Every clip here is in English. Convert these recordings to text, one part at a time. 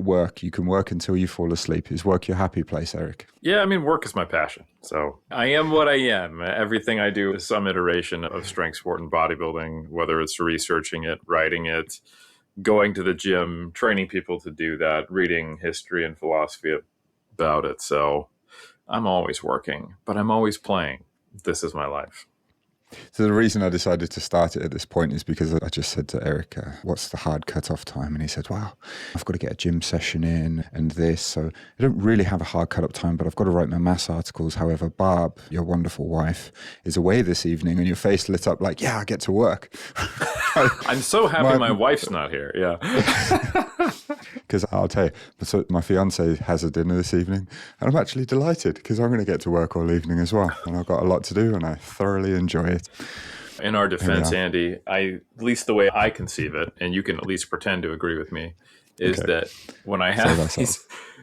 work? You can work until you fall asleep. Is work your happy place, Eric? Yeah, I mean, work is my passion. So I am what I am. Everything I do is some iteration of strength sport and bodybuilding, whether it's researching it, writing it, going to the gym, training people to do that, reading history and philosophy about it. So I'm always working, but I'm always playing. This is my life. So the reason I decided to start it at this point is because I just said to Eric, what's the hard cutoff time? And he said, well, I've got to get a gym session in and this. So I don't really have a hard cut-up time, but I've got to write my maths articles. However, Barb, your wonderful wife, is away this evening, and your face lit up like, yeah, I get to work. I'm so happy my wife's not here. Yeah. Because I'll tell you, so my fiance has a dinner this evening, and I'm actually delighted because I'm going to get to work all evening as well. And I've got a lot to do, and I thoroughly enjoy it. In our defense, Andy, at least the way I conceive it, and you can at least pretend to agree with me, is that when I have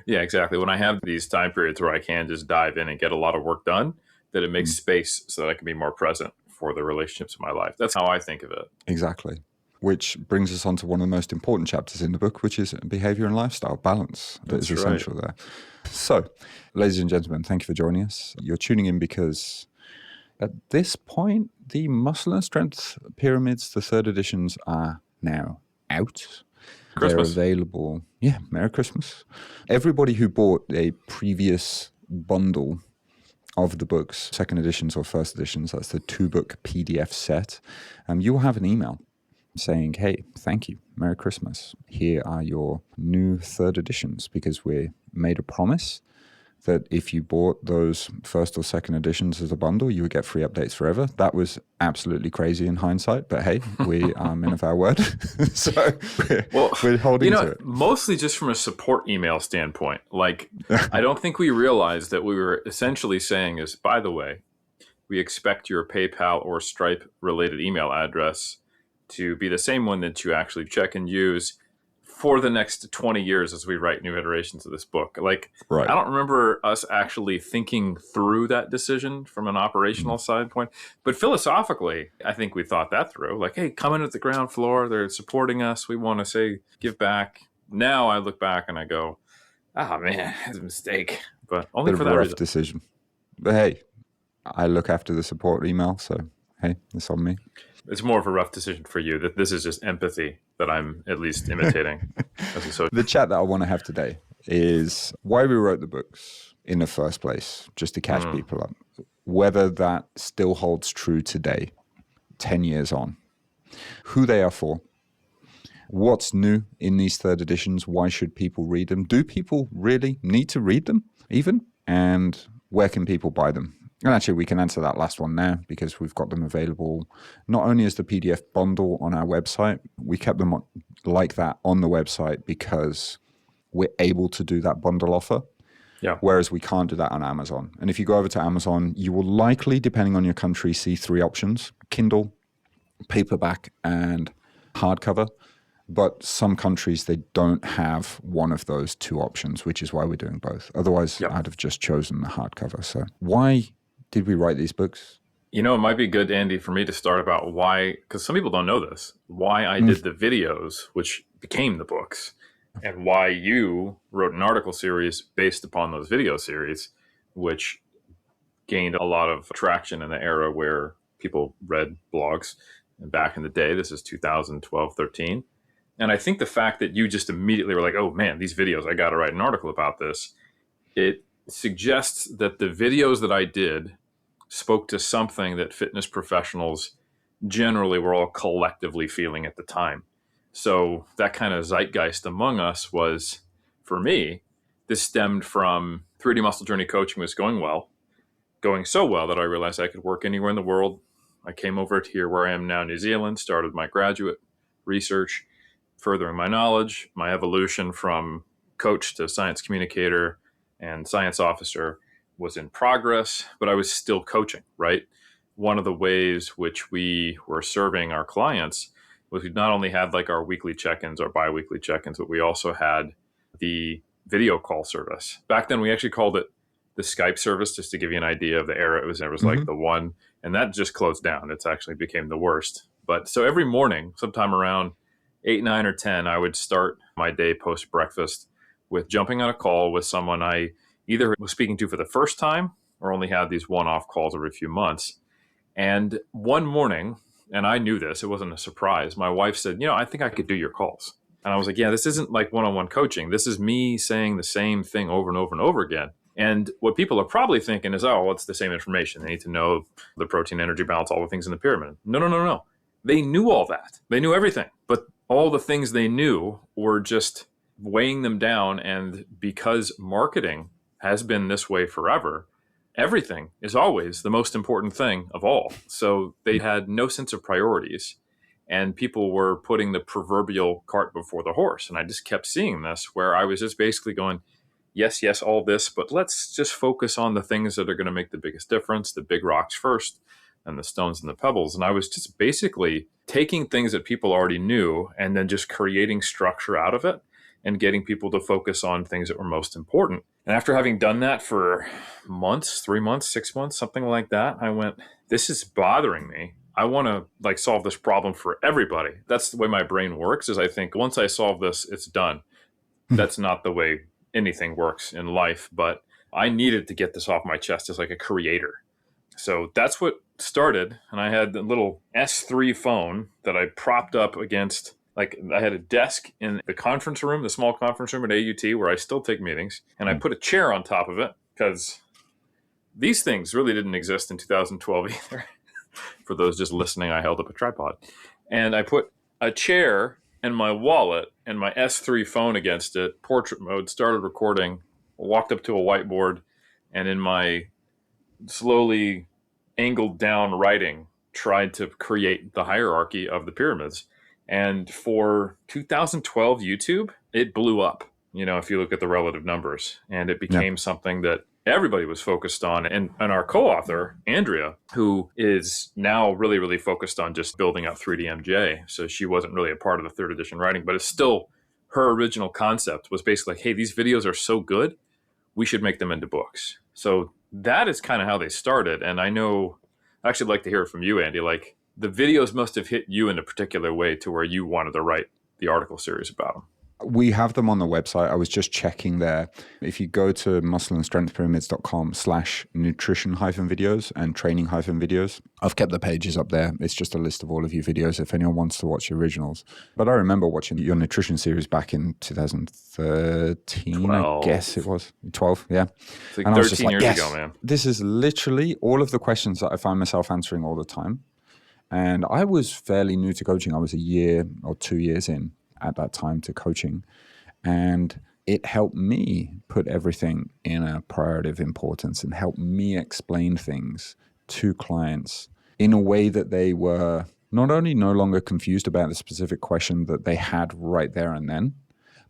when I have these time periods where I can just dive in and get a lot of work done, that it makes space so that I can be more present for the relationships in my life. That's how I think of it. Exactly. Which brings us on to one of the most important chapters in the book, which is behavior and lifestyle balance. That's essential there. So, ladies and gentlemen, thank you for joining us. You're tuning in because at this point, the Muscle and Strength Pyramids, the 3rd editions, are now out. Christmas. They're available. Yeah, Merry Christmas. Everybody who bought a previous bundle of the books, 2nd editions or 1st editions, that's the 2-book PDF set, you will have an email saying, hey, thank you, Merry Christmas. Here are your new 3rd editions, because we made a promise that if you bought those 1st or 2nd editions as a bundle, you would get free updates forever. That was absolutely crazy in hindsight, but hey, we are men of our word. So we're holding to it. Mostly just from a support email standpoint. Like, I don't think we realized that we were essentially saying is, by the way, we expect your PayPal or Stripe related email address to be the same one that you actually check and use for the next 20 years as we write new iterations of this book. Like, I don't remember us actually thinking through that decision from an operational side point. But philosophically, I think we thought that through. Like, hey, come in at the ground floor. They're supporting us. We want to say, give back. Now I look back and I go, oh, man, it's a mistake. But only for that reason. Decision. But hey, I look after the support email. So, hey, it's on me. It's more of a rough decision for you. That this is just empathy that I'm at least imitating. The chat that I want to have today is why we wrote the books in the first place, just to catch people up. Whether that still holds true today, 10 years on. Who they are for. What's new in these 3rd editions? Why should people read them? Do people really need to read them even? And where can people buy them? And actually, we can answer that last one now because we've got them available not only as the PDF bundle on our website, we kept them like that on the website because we're able to do that bundle offer, whereas we can't do that on Amazon. And if you go over to Amazon, you will likely, depending on your country, see 3 options: Kindle, paperback, and hardcover. But some countries, they don't have one of those 2 options, which is why we're doing both. Otherwise, I'd have just chosen the hardcover. So why did we write these books? You know, it might be good, Andy, for me to start about why, because some people don't know this, why I did the videos, which became the books, and why you wrote an article series based upon those video series, which gained a lot of traction in the era where people read blogs. And back in the day, this is 2012, 13. And I think the fact that you just immediately were like, oh man, these videos, I got to write an article about this. It suggests that the videos that I did spoke to something that fitness professionals generally were all collectively feeling at the time. So that kind of zeitgeist among us was, for me, this stemmed from 3D Muscle Journey coaching was going so well that I realized I could work anywhere in the world. I came over to here where I am now, New Zealand, started my graduate research, furthering my knowledge, my evolution from coach to science communicator and science officer was in progress, but I was still coaching, right? One of the ways which we were serving our clients was we not only had like our weekly check-ins or bi-weekly check-ins, but we also had the video call service. Back then, we actually called it the Skype service, just to give you an idea of the era. It was like the one, and that just closed down. It's actually became the worst. But so every morning, sometime around 8, 9, or 10, I would start my day post-breakfast with jumping on a call with someone I either was speaking to for the first time or only had these one-off calls every few months. And one morning, and I knew this, it wasn't a surprise, my wife said, I think I could do your calls. And I was like, yeah, this isn't like one-on-one coaching. This is me saying the same thing over and over and over again. And what people are probably thinking is, oh, well, it's the same information. They need to know the protein energy balance, all the things in the pyramid. No. They knew all that. They knew everything. But all the things they knew were just weighing them down. And because marketing has been this way forever, everything is always the most important thing of all. So they had no sense of priorities. And people were putting the proverbial cart before the horse. And I just kept seeing this where I was just basically going, yes, all this, but let's just focus on the things that are going to make the biggest difference, the big rocks first, and the stones and the pebbles. And I was just basically taking things that people already knew and then just creating structure out of it and getting people to focus on things that were most important. And after having done that for months, 3 months, 6 months, something like that, I went, this is bothering me. I want to solve this problem for everybody. That's the way my brain works, is I think once I solve this, it's done. That's not the way anything works in life, but I needed to get this off my chest as like a creator. So that's what started. And I had a little S3 phone that I propped up against, I had a desk in the conference room, the small conference room at AUT where I still take meetings. And I put a chair on top of it because these things really didn't exist in 2012 either. For those just listening, I held up a tripod. And I put a chair and my wallet and my S3 phone against it, portrait mode, started recording, walked up to a whiteboard, and in my slowly angled down writing, tried to create the hierarchy of the pyramids. And for 2012 YouTube, it blew up, if you look at the relative numbers. And it became something that everybody was focused on. And our co-author, Andrea, who is now really, really focused on just building up 3DMJ. So she wasn't really a part of the third edition writing, but it's still her original concept was basically like, hey, these videos are so good, we should make them into books. So that is kind of how they started. And I know, I'd actually like to hear it from you, Andy, the videos must have hit you in a particular way to where you wanted to write the article series about them. We have them on the website. I was just checking there. If you go to muscleandstrengthpyramids.com/nutrition-videos and training-videos, I've kept the pages up there. It's just a list of all of your videos if anyone wants to watch the originals. But I remember watching your nutrition series back in 2013, 12. I guess it was. 12, yeah. It's like and 13 years ago, man. This is literally all of the questions that I find myself answering all the time. And I was fairly new to coaching. I was a year or 2 years in at that time to coaching, and it helped me put everything in a priority of importance and helped me explain things to clients in a way that they were not only no longer confused about the specific question that they had right there and then,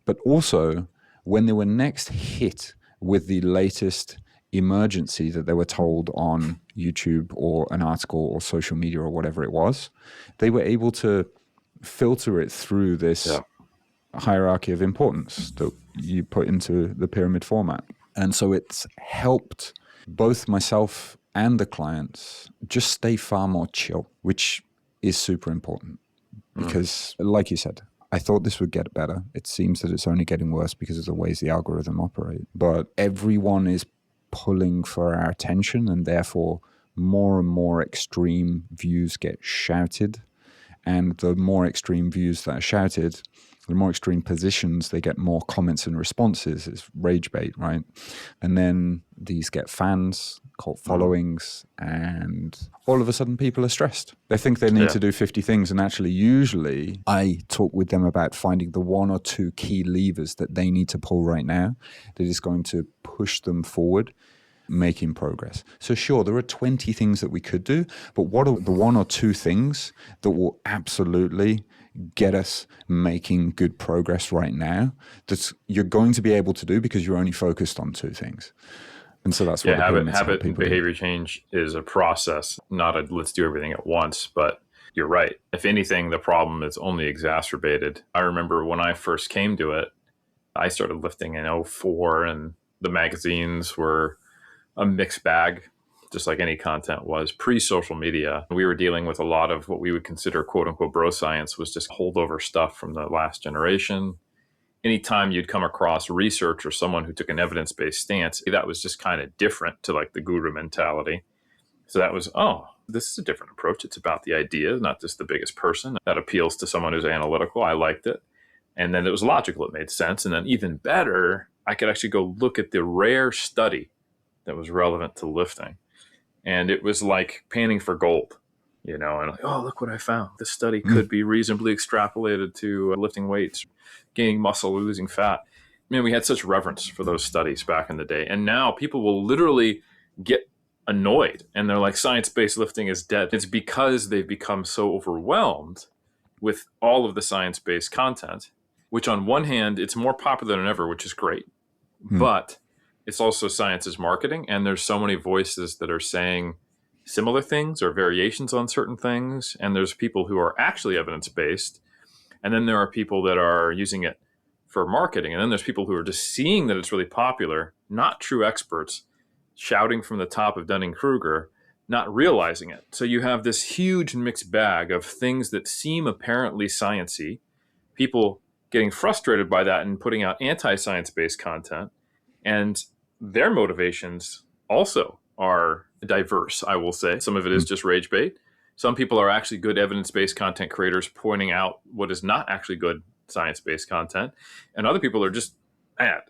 but also when they were next hit with the latest emergency that they were told on YouTube or an article or social media or whatever it was, they were able to filter it through this hierarchy of importance that you put into the pyramid format. And so it's helped both myself and the clients just stay far more chill, which is super important because, like you said, I thought this would get better. It seems that it's only getting worse because of the ways the algorithm operate. But everyone is pulling for our attention, and therefore more and more extreme views get shouted. And the more extreme views that are shouted, the more extreme positions, they get more comments and responses. It's rage bait, right? And then these get fans, cult followings, and all of a sudden people are stressed. They think they need to do 50 things, and actually usually I talk with them about finding the 1 or 2 key levers that they need to pull right now that is going to push them forward, making progress. So sure, there are 20 things that we could do, but what are the 1 or 2 things that will absolutely get us making good progress right now that you're going to be able to do because you're only focused on 2 things? And so that's what habit and behavior change is a process, not a let's do everything at once. But you're right. If anything, the problem is only exacerbated. I remember when I first came to it, I started lifting in 2004, and the magazines were a mixed bag, just like any content was. Pre-social media, we were dealing with a lot of what we would consider quote unquote bro science, was just holdover stuff from the last generation. anytime you'd come across research or someone who took an evidence-based stance, that was just kind of different to like the guru mentality. So that was, oh, this is a different approach. It's about the idea, not just the biggest person. That appeals to someone who's analytical. I liked it. And then it was logical. It made sense. And then even better, I could actually go look at the rare study that was relevant to lifting. And it was like panning for gold, and like, oh, look what I found. This study could be reasonably extrapolated to lifting weights, gaining muscle, losing fat. We had such reverence for those studies back in the day. And now people will literally get annoyed and they're like, science-based lifting is dead. It's because they've become so overwhelmed with all of the science-based content, which on one hand, it's more popular than ever, which is great. But it's also science is marketing, and there's so many voices that are saying similar things or variations on certain things. And there's people who are actually evidence-based. And then there are people that are using it for marketing. And then there's people who are just seeing that it's really popular, not true experts, shouting from the top of Dunning-Kruger, not realizing it. So you have this huge mixed bag of things that seem apparently sciencey, people getting frustrated by that and putting out anti-science-based content. And their motivations also are diverse, I will say. Some of it is just rage bait. Some people are actually good evidence-based content creators pointing out what is not actually good science-based content. And other people are just mad,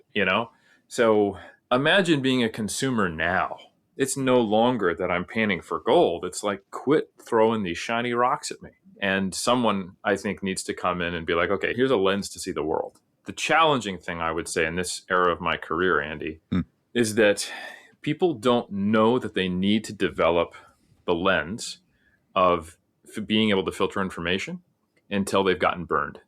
So imagine being a consumer now. It's no longer that I'm panning for gold. It's like, quit throwing these shiny rocks at me. And someone, I think, needs to come in and be like, okay, here's a lens to see the world. The challenging thing, I would say, in this era of my career, Andy, is that people don't know that they need to develop the lens of being able to filter information until they've gotten burned.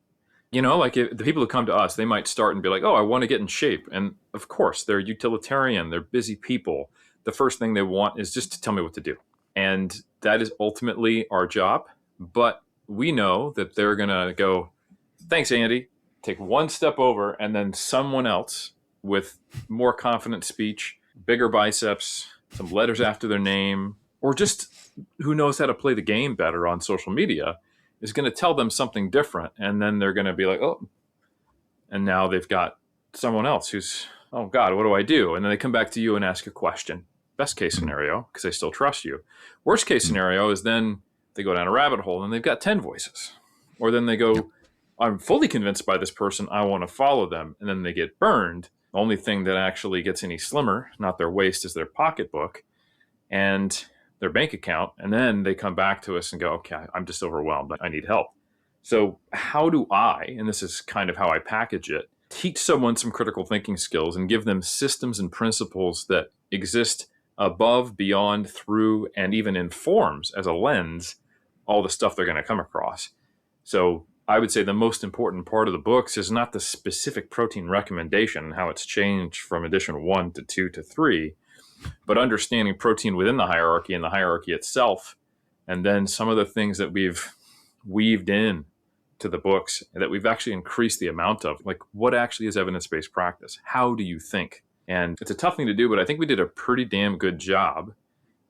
Like the people who come to us, they might start and be like, oh, I want to get in shape. And of course, they're utilitarian. They're busy people. The first thing they want is just to tell me what to do. And that is ultimately our job. But we know that they're going to go, thanks, Andy, take one step over, and then someone else with more confident speech, bigger biceps, some letters after their name, or just who knows how to play the game better on social media is going to tell them something different. And then they're going to be like, oh, and now they've got someone else who's, oh God, what do I do? And then they come back to you and ask a question. Best case scenario, because they still trust you. Worst case scenario is then they go down a rabbit hole and they've got 10 voices. Or then they go, I'm fully convinced by this person, I want to follow them. And then they get burned. The only thing that actually gets any slimmer, not their waist, is their pocketbook and their bank account. And then they come back to us and go, okay, I'm just overwhelmed. I need help. So how do I, and this is kind of how I package it, teach someone some critical thinking skills and give them systems and principles that exist above, beyond, through, and even informs as a lens all the stuff they're going to come across. So I would say the most important part of the books is not the specific protein recommendation and how it's changed from edition 1 to 2 to 3, but understanding protein within the hierarchy and the hierarchy itself. And then some of the things that we've weaved in to the books that we've actually increased the amount of, like what actually is evidence-based practice? How do you think? And it's a tough thing to do, but I think we did a pretty damn good job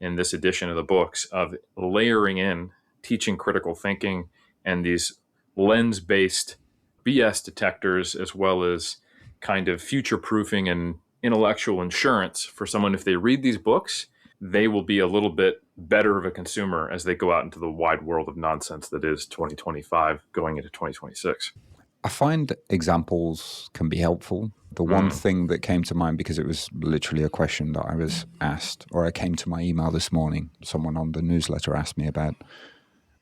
in this edition of the books of layering in teaching critical thinking and these lens-based BS detectors, as well as kind of future-proofing and intellectual insurance for someone. If they read these books, they will be a little bit better of a consumer as they go out into the wide world of nonsense that is 2025 going into 2026. I find examples can be helpful. The one thing that came to mind, because it was literally a question that I was asked, or I came to my email this morning, someone on the newsletter asked me about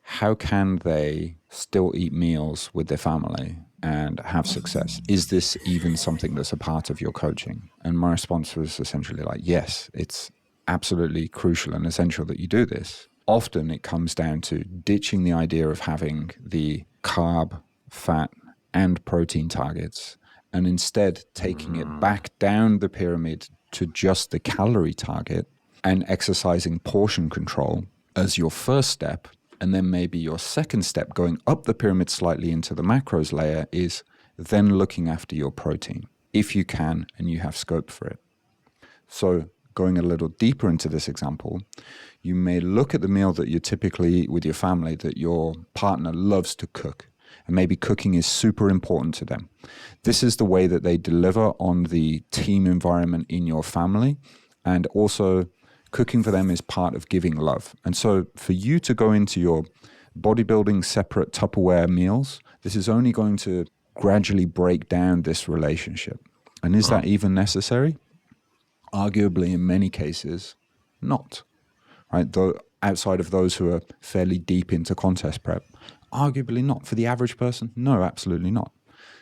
how can they still eat meals with their family and have success? Is this even something that's a part of your coaching? And my response was essentially like, yes, it's absolutely crucial and essential that you do this. Often it comes down to ditching the idea of having the carb, fat, and protein targets, and instead taking it back down the pyramid to just the calorie target and exercising portion control as your first step. And then maybe your second step, going up the pyramid slightly into the macros layer, is then looking after your protein, if you can and you have scope for it. So going a little deeper into this example, you may look at the meal that you typically eat with your family that your partner loves to cook. and maybe cooking is super important to them. This is the way that they deliver on the team environment in your family, and also cooking for them is part of giving love. And so for you to go into your bodybuilding separate Tupperware meals, this is only going to gradually break down this relationship. And is that even necessary? Arguably, in many cases, not. Right? Though outside of those who are fairly deep into contest prep, arguably not. For the average person, no, absolutely not.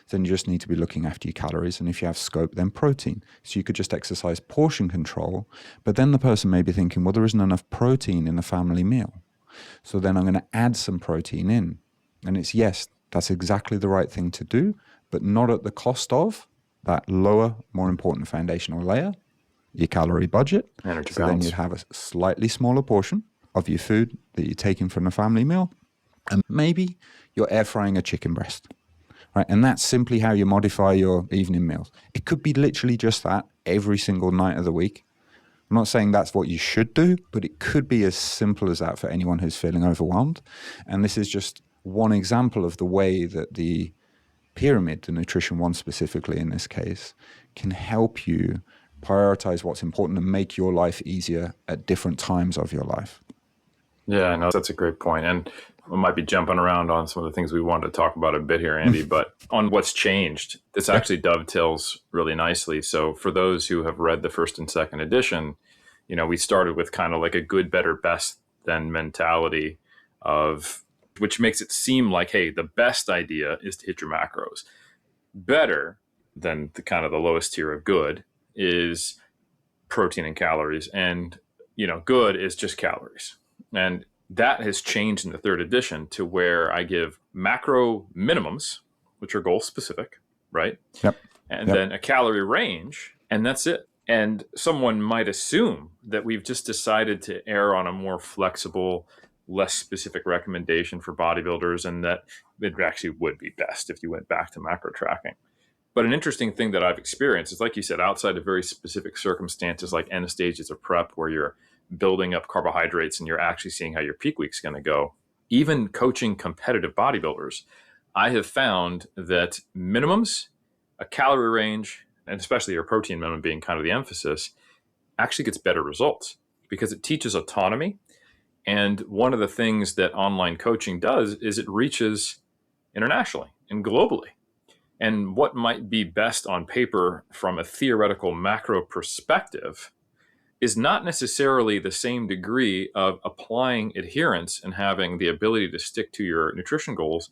Then you just need to be looking after your calories, and if you have scope, then protein. So you could just exercise portion control, but then the person may be thinking, well, there isn't enough protein in the family meal. So then I'm going to add some protein in. And it's, yes, that's exactly the right thing to do, but not at the cost of that lower, more important foundational layer, your calorie budget. Energy so balance. then you'd have a slightly smaller portion of your food that you're taking from the family meal, and maybe you're air frying a chicken breast. Right? And that's simply how you modify your evening meals. It could be literally just that every single night of the week. I'm not saying that's what you should do, but it could be as simple as that for anyone who's feeling overwhelmed. And this is just one example of the way that the pyramid, the nutrition one specifically in this case, can help you prioritize what's important and make your life easier at different times of your life. Yeah, I know that's a great point. And we might be jumping around on some of the things we wanted to talk about a bit here, Andy, but on what's changed, this actually dovetails really nicely. So for those who have read the first and second edition, we started with kind of like a good, better, best than mentality of, which makes it seem like, hey, the best idea is to hit your macros. Better than the kind of the lowest tier of good is protein and calories. And, good is just calories. And that has changed in the third edition to where I give macro minimums, which are goal specific, right? Yep. And then a calorie range, and that's it. And someone might assume that we've just decided to err on a more flexible, less specific recommendation for bodybuilders, and that it actually would be best if you went back to macro tracking. But an interesting thing that I've experienced is, like you said, outside of very specific circumstances like end stages of prep where you're building up carbohydrates and you're actually seeing how your peak week's going to go, even coaching competitive bodybuilders, I have found that minimums, a calorie range, and especially your protein minimum being kind of the emphasis, actually gets better results because it teaches autonomy. And one of the things that online coaching does is it reaches internationally and globally. And what might be best on paper from a theoretical macro perspective is not necessarily the same degree of applying adherence and having the ability to stick to your nutrition goals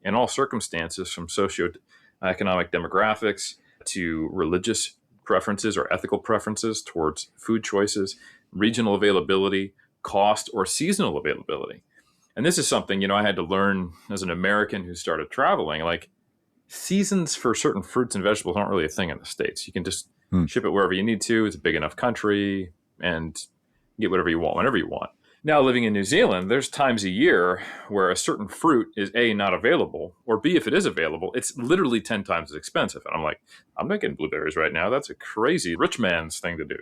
in all circumstances, from socioeconomic demographics to religious preferences or ethical preferences towards food choices, regional availability, cost, or seasonal availability. And this is something, I had to learn as an American who started traveling. Like, seasons for certain fruits and vegetables aren't really a thing in the States. You can just ship it wherever you need to. It's a big enough country and get whatever you want, whenever you want. Now, living in New Zealand, there's times a year where a certain fruit is A, not available, or B, if it is available, it's literally 10 times as expensive. And I'm like, I'm not getting blueberries right now. That's a crazy rich man's thing to do,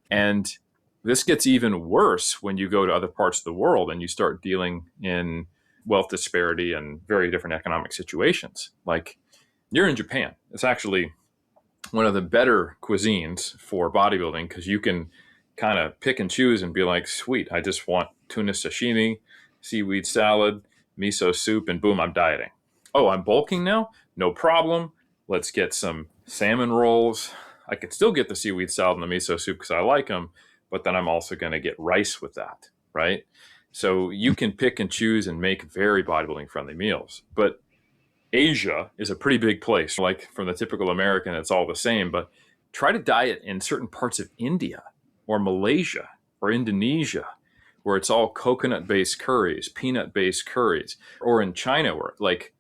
And this gets even worse when you go to other parts of the world and you start dealing in wealth disparity and very different economic situations. Like, you're in Japan. It's actually one of the better cuisines for bodybuilding because you can kind of pick and choose and be like, sweet, I just want tuna sashimi, seaweed salad, miso soup, and boom, I'm dieting. Oh, I'm bulking now? No problem. Let's get some salmon rolls. I can still get the seaweed salad and the miso soup because I like them, but then I'm also going to get rice with that, right? So you can pick and choose and make very bodybuilding friendly meals. But Asia is a pretty big place. Like, from the typical American, it's all the same, but try to diet in certain parts of India or Malaysia or Indonesia, where it's all coconut-based curries, peanut-based curries, or in China where like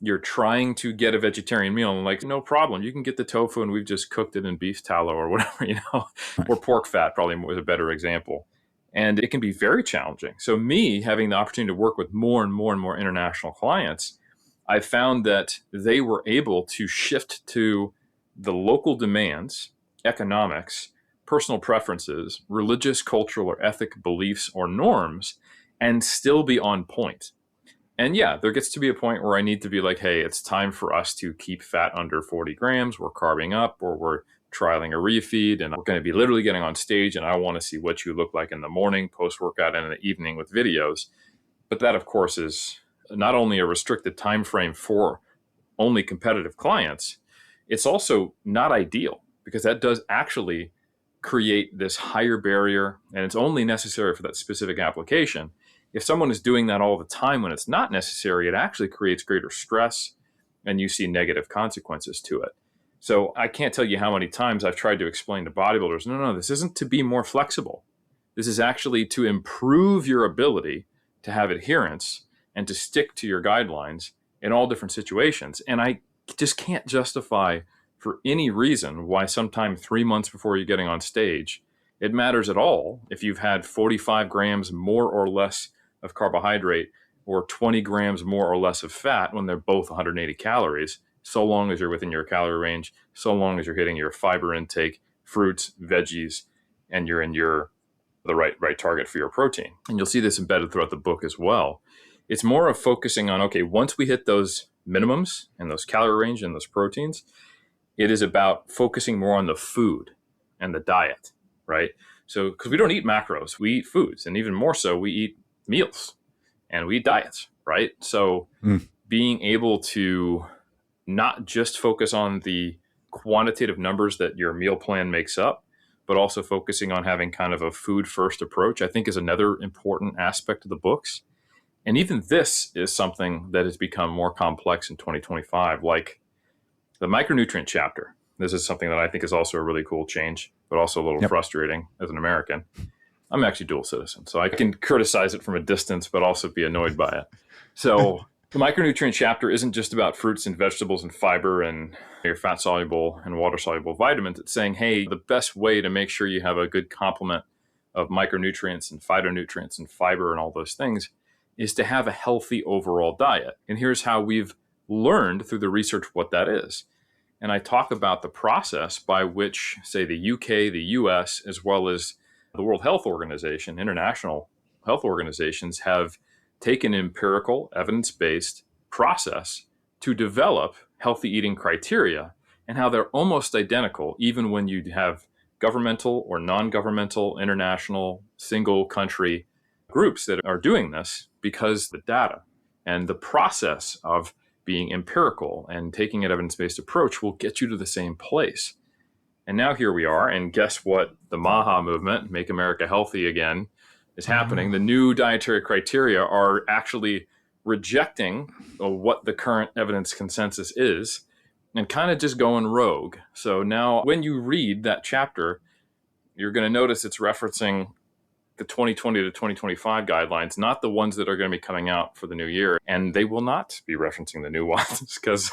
you're trying to get a vegetarian meal and like, no problem, you can get the tofu and we've just cooked it in beef tallow or whatever, or pork fat probably was a better example. And it can be very challenging. So me having the opportunity to work with more and more and more international clients, I found that they were able to shift to the local demands, economics, personal preferences, religious, cultural, or ethic beliefs or norms, and still be on point. And yeah, there gets to be a point where I need to be like, hey, it's time for us to keep fat under 40 grams. We're carving up, or we're trialing a refeed, and we're going to be literally getting on stage. And I want to see what you look like in the morning, post workout, and in the evening with videos. But that, of course, is not only a restricted time frame for only competitive clients, it's also not ideal, because that does actually create this higher barrier, and it's only necessary for that specific application. If someone is doing that all the time when it's not necessary, it actually creates greater stress, and you see negative consequences to it. So I can't tell you how many times I've tried to explain to bodybuilders, no, this isn't to be more flexible. This is actually to improve your ability to have adherence and to stick to your guidelines in all different situations. And I just can't justify for any reason why sometime 3 months before you're getting on stage, it matters at all if you've had 45 grams more or less of carbohydrate or 20 grams more or less of fat when they're both 180 calories, so long as you're within your calorie range, so long as you're hitting your fiber intake, fruits, veggies, and you're in the right target for your protein. And you'll see this embedded throughout the book as well. It's more of focusing on, okay, once we hit those minimums and those calorie range and those proteins, it is about focusing more on the food and the diet, right? So, because we don't eat macros, we eat foods, and even more so, we eat meals and we eat diets, right? So being able to not just focus on the quantitative numbers that your meal plan makes up, but also focusing on having kind of a food first approach, I think is another important aspect of the books. And even this is something that has become more complex in 2025, like the micronutrient chapter. This is something that I think is also a really cool change, but also a little frustrating as an American. I'm actually dual citizen, so I can criticize it from a distance, but also be annoyed by it. So the micronutrient chapter isn't just about fruits and vegetables and fiber and your fat soluble and water soluble vitamins. It's saying, hey, the best way to make sure you have a good complement of micronutrients and phytonutrients and fiber and all those things is to have a healthy overall diet. And here's how we've learned through the research what that is. And I talk about the process by which, say, the UK, the US, as well as the World Health Organization, international health organizations have taken an empirical, evidence-based process to develop healthy eating criteria, and how they're almost identical, even when you have governmental or non-governmental, international, single country groups that are doing this, because the data and the process of being empirical and taking an evidence-based approach will get you to the same place. And now here we are, and guess what? The MAHA movement, Make America Healthy Again, is happening. The new dietary criteria are actually rejecting what the current evidence consensus is and kind of just going rogue. So now when you read that chapter, you're going to notice it's referencing the 2020 to 2025 guidelines, not the ones that are going to be coming out for the new year. And they will not be referencing the new ones because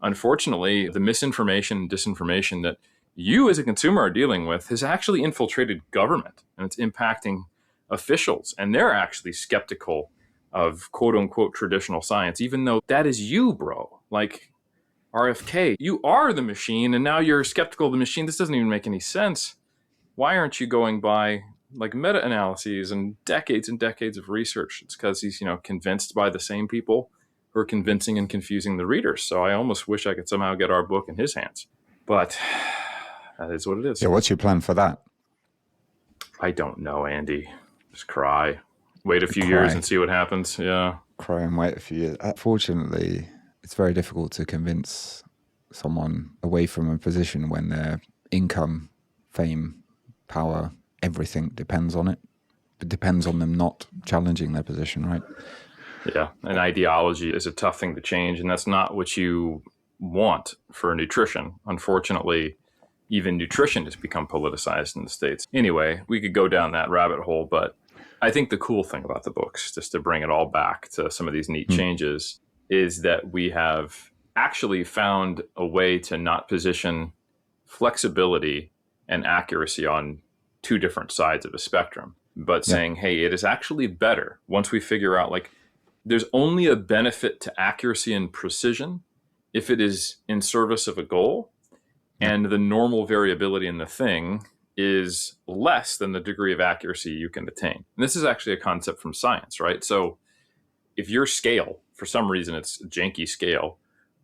unfortunately, the misinformation and disinformation that you as a consumer are dealing with has actually infiltrated government, and it's impacting officials. And they're actually skeptical of quote unquote traditional science, even though that is you, bro. Like RFK, you are the machine, and now you're skeptical of the machine. This doesn't even make any sense. Why aren't you going by like meta-analyses and decades of research? It's because he's, convinced by the same people who are convincing and confusing the readers. So I almost wish I could somehow get our book in his hands, but that is what it is. Yeah, what's your plan for that? I don't know, Andy. Just cry. Wait a few years and see what happens. Yeah. Cry and wait a few years. Unfortunately, it's very difficult to convince someone away from a position when their income, fame, power, everything depends on it. It depends on them not challenging their position, right? Yeah. And ideology is a tough thing to change. And that's not what you want for nutrition. Unfortunately, even nutrition has become politicized in the States. Anyway, we could go down that rabbit hole, but I think the cool thing about the books, just to bring it all back to some of these neat changes, is that we have actually found a way to not position flexibility and accuracy on two different sides of a spectrum, but saying, hey, it is actually better once we figure out, like, there's only a benefit to accuracy and precision if it is in service of a goal, and the normal variability in the thing is less than the degree of accuracy you can attain. And this is actually a concept from science, right? So if your scale, for some reason it's a janky scale,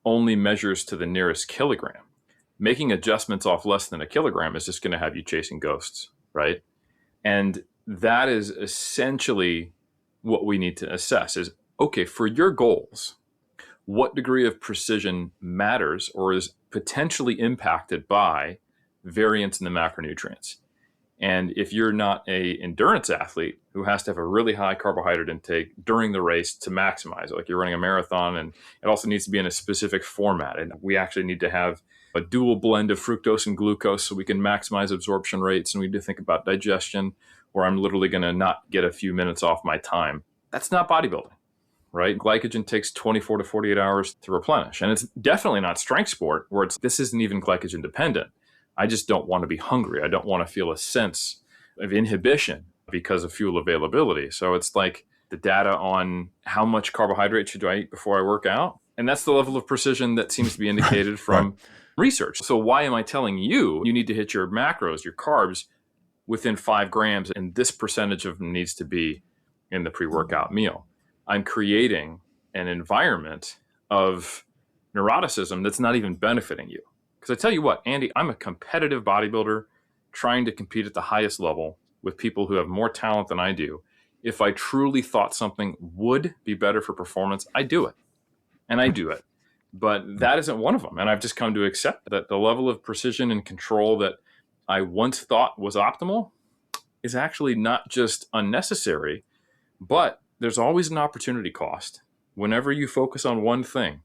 only measures to the nearest kilogram, making adjustments off less than a kilogram is just going to have you chasing ghosts, right? And that is essentially what we need to assess is, okay, for your goals, what degree of precision matters or is potentially impacted by variance in the macronutrients? And if you're not an endurance athlete who has to have a really high carbohydrate intake during the race to maximize, like you're running a marathon, and it also needs to be in a specific format. And we actually need to have a dual blend of fructose and glucose so we can maximize absorption rates. And we need to think about digestion, where I'm literally going to not get a few minutes off my time. That's not bodybuilding, right? Glycogen takes 24 to 48 hours to replenish. And it's definitely not strength sport where this isn't even glycogen dependent. I just don't want to be hungry. I don't want to feel a sense of inhibition because of fuel availability. So it's like the data on how much carbohydrate should I eat before I work out. And that's the level of precision that seems to be indicated from research. So why am I telling you need to hit your macros, your carbs within 5 grams, and this percentage of them needs to be in the pre-workout meal? I'm creating an environment of neuroticism that's not even benefiting you. Because I tell you what, Andy, I'm a competitive bodybuilder trying to compete at the highest level with people who have more talent than I do. If I truly thought something would be better for performance, I'd do it. And I do it. But that isn't one of them. And I've just come to accept that the level of precision and control that I once thought was optimal is actually not just unnecessary, but there's always an opportunity cost. Whenever you focus on one thing,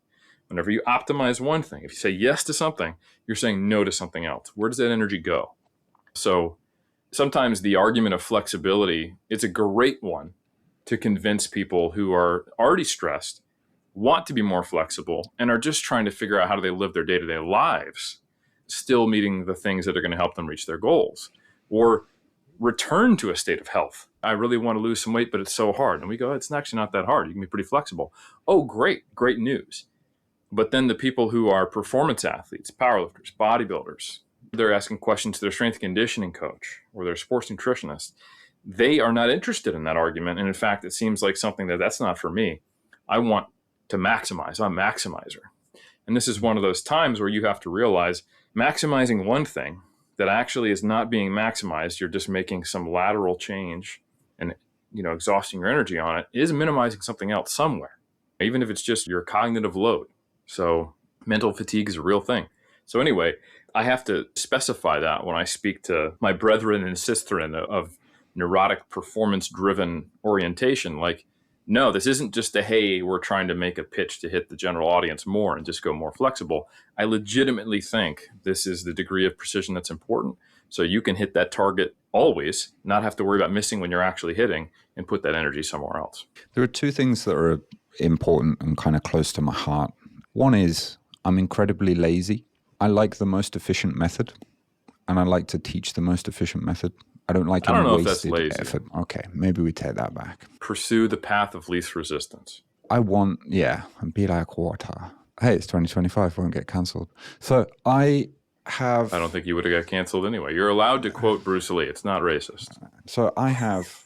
whenever you optimize one thing, if you say yes to something, you're saying no to something else. Where does that energy go? So sometimes the argument of flexibility, it's a great one to convince people who are already stressed, want to be more flexible, and are just trying to figure out how do they live their day-to-day lives, still meeting the things that are going to help them reach their goals, or return to a state of health. I really want to lose some weight, but it's so hard. And we go, it's actually not that hard. You can be pretty flexible. Oh, great news. But then the people who are performance athletes, powerlifters, bodybuilders, they're asking questions to their strength and conditioning coach or their sports nutritionist. They are not interested in that argument. And in fact, it seems like something that's not for me. I want to maximize. I'm a maximizer. And this is one of those times where you have to realize maximizing one thing that actually is not being maximized, you're just making some lateral change and exhausting your energy on it, is minimizing something else somewhere, even if it's just your cognitive load. So mental fatigue is a real thing. So anyway, I have to specify that when I speak to my brethren and sisterin of neurotic performance-driven orientation. Like, no, this isn't just hey, we're trying to make a pitch to hit the general audience more and just go more flexible. I legitimately think this is the degree of precision that's important. So you can hit that target always, not have to worry about missing when you're actually hitting, and put that energy somewhere else. There are two things that are important and kind of close to my heart. One is I'm incredibly lazy. I like the most efficient method, and I like to teach the most efficient method. I don't like any wasted effort. Okay, maybe we take that back. Pursue the path of least resistance. I want, and be like water. Hey, it's 2025, won't get cancelled. So I don't think you would have got canceled anyway. You're allowed to quote Bruce Lee. It's not racist. So I have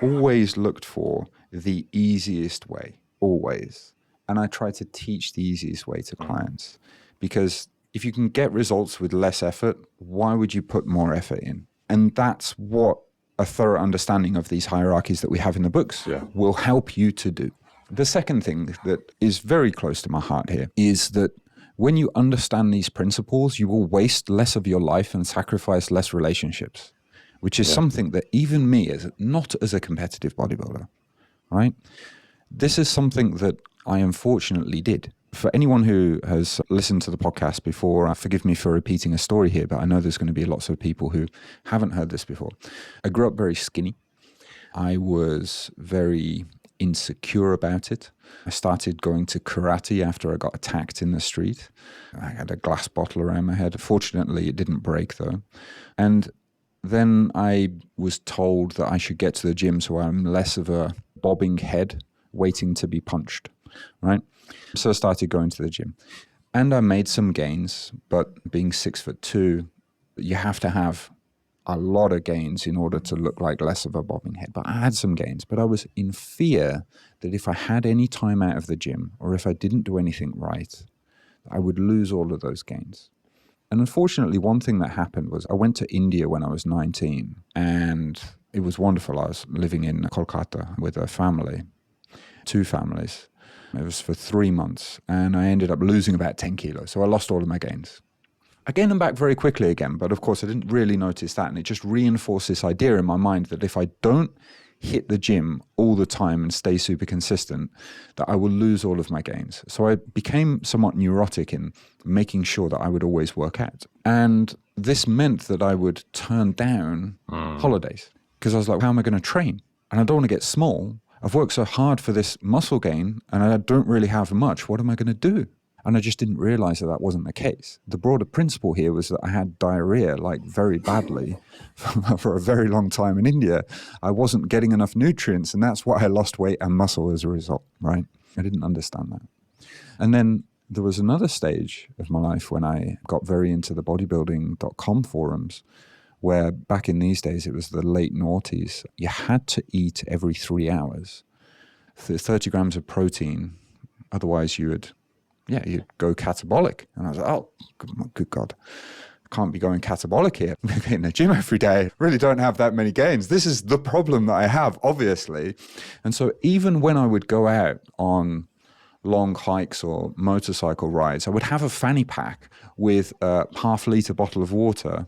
always looked for the easiest way, always. And I try to teach the easiest way to clients. Because if you can get results with less effort, why would you put more effort in? And that's what a thorough understanding of these hierarchies that we have in the books will help you to do. The second thing that is very close to my heart here is that when you understand these principles, you will waste less of your life and sacrifice less relationships, which is something that even me, not as a competitive bodybuilder, right? This is something that I unfortunately did. For anyone who has listened to the podcast before, forgive me for repeating a story here, but I know there's going to be lots of people who haven't heard this before. I grew up very skinny. I was very insecure about it. I started going to karate after I got attacked in the street. I had a glass bottle around my head. Fortunately, it didn't break though. And then I was told that I should get to the gym so I'm less of a bobbing head waiting to be punched, right? So I started going to the gym. And I made some gains, but being 6'2", you have to have a lot of gains in order to look like less of a bobbing head. But I had some gains. But I was in fear that if I had any time out of the gym or if I didn't do anything right, I would lose all of those gains. And unfortunately, one thing that happened was I went to India when I was 19, and it was wonderful. I was living in Kolkata with a family, 2 families. It was for 3 months, and I ended up losing about 10 kilos. So I lost all of my gains. I gained them back very quickly again, but of course I didn't really notice that. And it just reinforced this idea in my mind that if I don't hit the gym all the time and stay super consistent, that I will lose all of my gains. So I became somewhat neurotic in making sure that I would always work out. And this meant that I would turn down holidays because I was like, how am I going to train? And I don't want to get small. I've worked so hard for this muscle gain and I don't really have much. What am I going to do? And I just didn't realize that that wasn't the case. The broader principle here was that I had diarrhea, like very badly, for a very long time in India. I wasn't getting enough nutrients, and that's why I lost weight and muscle as a result, right? I didn't understand that. And then there was another stage of my life when I got very into the bodybuilding.com forums, where back in these days, it was the late noughties. You had to eat every 3 hours, 30 grams of protein. Otherwise, you'd go catabolic. And I was like, oh, good God, I can't be going catabolic here. I'm in the gym every day. Really don't have that many gains. This is the problem that I have, obviously. And so even when I would go out on long hikes or motorcycle rides, I would have a fanny pack with a half-liter bottle of water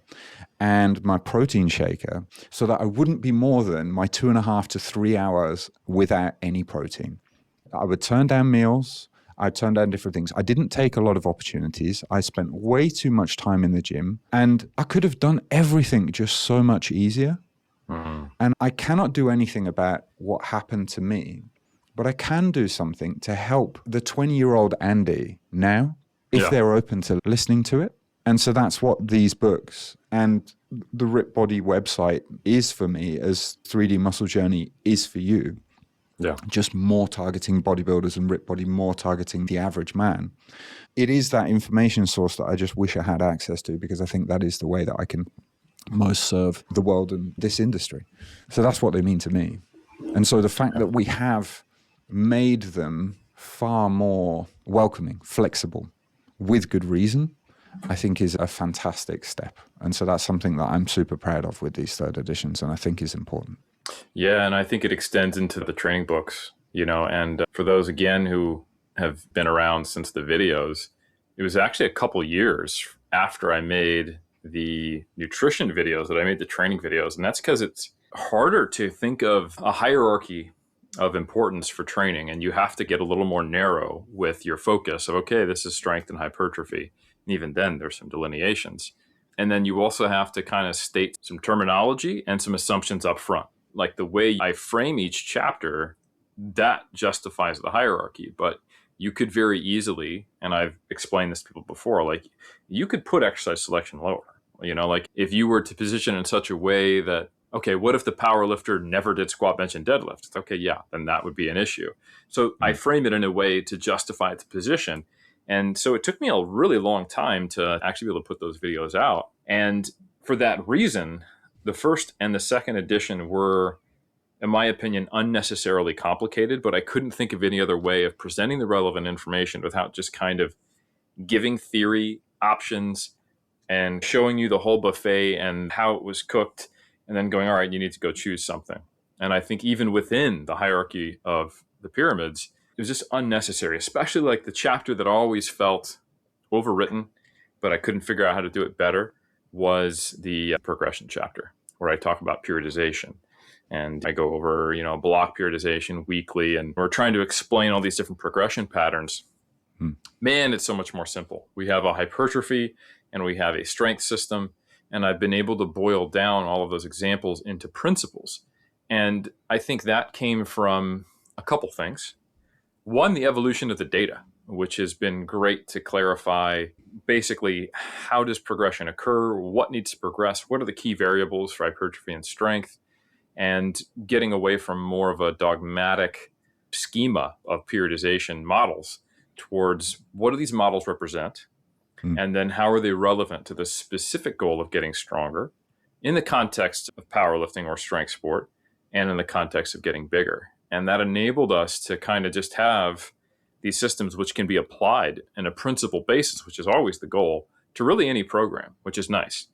and my protein shaker so that I wouldn't be more than my 2.5 to 3 hours without any protein. I would turn down meals. I turned down different things. I didn't take a lot of opportunities. I spent way too much time in the gym, and I could have done everything just so much easier. And I cannot do anything about what happened to me, but I can do something to help the 20-year-old Andy now, if they're open to listening to it. And so that's what these books and the Rip Body website is for me, as 3D Muscle Journey is for you. Yeah. Just more targeting bodybuilders and Rip Body, more targeting the average man. It is that information source that I just wish I had access to, because I think that is the way that I can most serve the world and this industry. So that's what they mean to me. And so the fact that we have made them far more welcoming, flexible, with good reason, I think is a fantastic step. And so that's something that I'm super proud of with these 3rd editions, and I think is important. Yeah, and I think it extends into the training books, and for those, again, who have been around since the videos, it was actually a couple years after I made the nutrition videos that I made the training videos. And that's because it's harder to think of a hierarchy of importance for training, and you have to get a little more narrow with your focus of, okay, this is strength and hypertrophy. And even then, there's some delineations. And then you also have to kind of state some terminology and some assumptions up front. Like the way I frame each chapter, that justifies the hierarchy. But you could very easily, and I've explained this to people before, like you could put exercise selection lower. Like if you were to position in such a way that, okay, what if the power lifter never did squat, bench, and deadlift? It's okay, yeah, then that would be an issue. So I frame it in a way to justify its position. And so it took me a really long time to actually be able to put those videos out. And for that reason, the 1st and the 2nd edition were, in my opinion, unnecessarily complicated, but I couldn't think of any other way of presenting the relevant information without just kind of giving theory, options, and showing you the whole buffet and how it was cooked, and then going, all right, you need to go choose something. And I think even within the hierarchy of the pyramids, it was just unnecessary, especially like the chapter that I always felt overwritten, but I couldn't figure out how to do it better, was the progression chapter, where I talk about periodization. And I go over, block periodization weekly, and we're trying to explain all these different progression patterns. Man, it's so much more simple. We have a hypertrophy and we have a strength system, and I've been able to boil down all of those examples into principles. And I think that came from a couple things. One, the evolution of the data, which has been great to clarify basically how does progression occur, what needs to progress, what are the key variables for hypertrophy and strength, and getting away from more of a dogmatic schema of periodization models towards what do these models represent, and then how are they relevant to the specific goal of getting stronger, in the context of powerlifting or strength sport and in the context of getting bigger. And that enabled us to kind of just have these systems which can be applied in a principle basis, which is always the goal, to really any program, which is nice.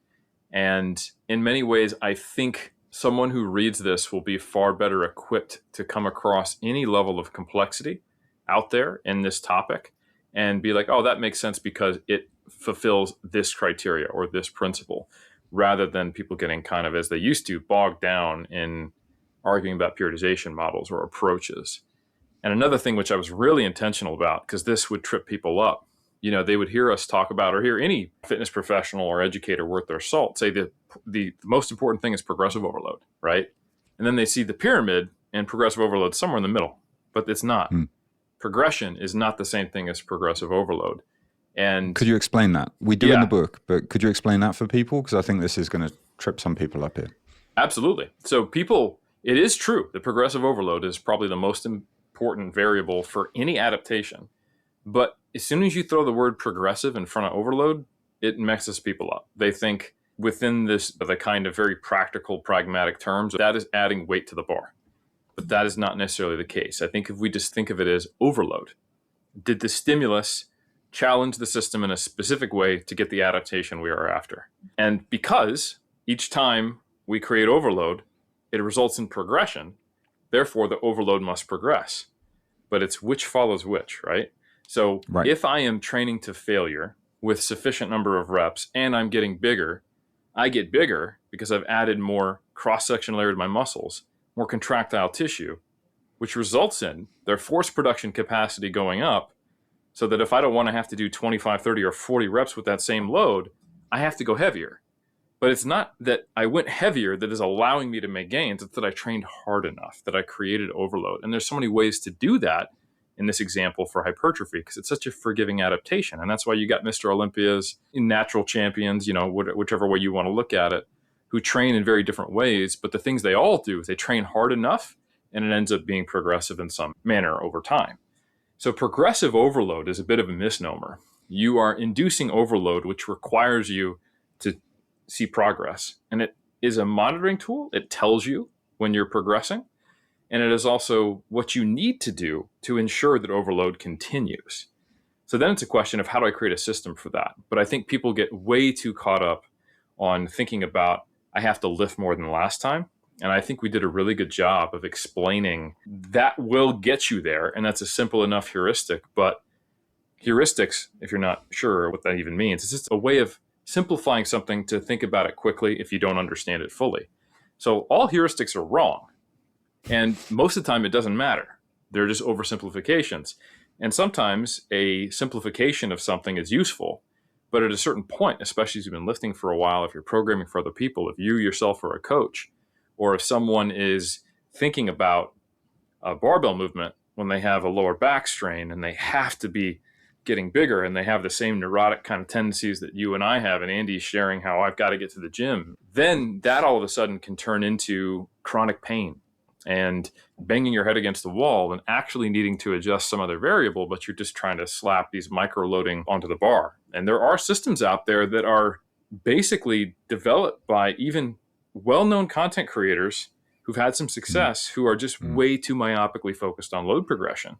And in many ways, I think someone who reads this will be far better equipped to come across any level of complexity out there in this topic and be like, oh, that makes sense because it fulfills this criteria or this principle, rather than people getting kind of, as they used to, bogged down in arguing about periodization models or approaches. And another thing which I was really intentional about, because this would trip people up, they would hear us talk about, or hear any fitness professional or educator worth their salt say that the most important thing is progressive overload, right? And then they see the pyramid and progressive overload somewhere in the middle, but it's not. Progression is not the same thing as progressive overload. And could you explain that? We do in the book, but could you explain that for people? Because I think this is going to trip some people up here. Absolutely. So it is true that progressive overload is probably the most important variable for any adaptation. But as soon as you throw the word progressive in front of overload, it messes people up. They think within the kind of very practical, pragmatic terms, that is adding weight to the bar. But that is not necessarily the case. I think if we just think of it as overload, did the stimulus challenge the system in a specific way to get the adaptation we are after? And because each time we create overload, it results in progression, therefore the overload must progress. But it's which follows which, right? So if I am training to failure with sufficient number of reps and I'm getting bigger, I get bigger because I've added more cross-section layer to my muscles, more contractile tissue, which results in their force production capacity going up, so that if I don't want to have to do 25, 30, or 40 reps with that same load, I have to go heavier. But it's not that I went heavier that is allowing me to make gains. It's that I trained hard enough, that I created overload. And there's so many ways to do that in this example for hypertrophy, because it's such a forgiving adaptation. And that's why you got Mr. Olympias, natural champions, whichever way you want to look at it, who train in very different ways. But the things they all do is they train hard enough, and it ends up being progressive in some manner over time. So progressive overload is a bit of a misnomer. You are inducing overload, which requires you to see progress. And it is a monitoring tool. It tells you when you're progressing. And it is also what you need to do to ensure that overload continues. So then it's a question of how do I create a system for that? But I think people get way too caught up on thinking about, I have to lift more than last time. And I think we did a really good job of explaining that will get you there. And that's a simple enough heuristic. But heuristics, if you're not sure what that even means, it's just a way of simplifying something to think about it quickly if you don't understand it fully. So all heuristics are wrong. And most of the time, it doesn't matter. They're just oversimplifications. And sometimes a simplification of something is useful. But at a certain point, especially if you've been lifting for a while, if you're programming for other people, if you yourself are a coach, or if someone is thinking about a barbell movement when they have a lower back strain and they have to be getting bigger and they have the same neurotic kind of tendencies that you and I have, and Andy's sharing how I've got to get to the gym, then that all of a sudden can turn into chronic pain and banging your head against the wall and actually needing to adjust some other variable, but you're just trying to slap these micro-loading onto the bar. And there are systems out there that are basically developed by even well-known content creators who've had some success, who are just way too myopically focused on load progression,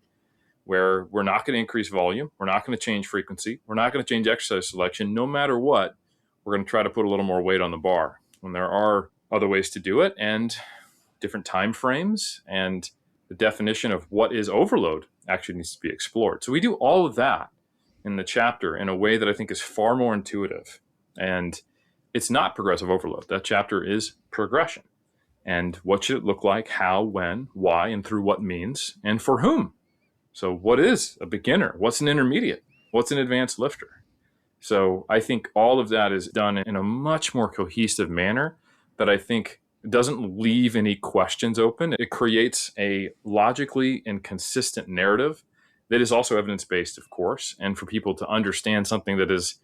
where we're not going to increase volume, we're not going to change frequency, we're not going to change exercise selection. No matter what, we're going to try to put a little more weight on the bar. When there are other ways to do it, and different time frames, and the definition of what is overload actually needs to be explored. So we do all of that in the chapter in a way that I think is far more intuitive. And it's not progressive overload. That chapter is progression. And what should it look like, how, when, why, and through what means, and for whom? So what is a beginner? What's an intermediate? What's an advanced lifter? So I think all of that is done in a much more cohesive manner that I think doesn't leave any questions open. It creates a logically and consistent narrative that is also evidence-based, of course, and for people to understand something that is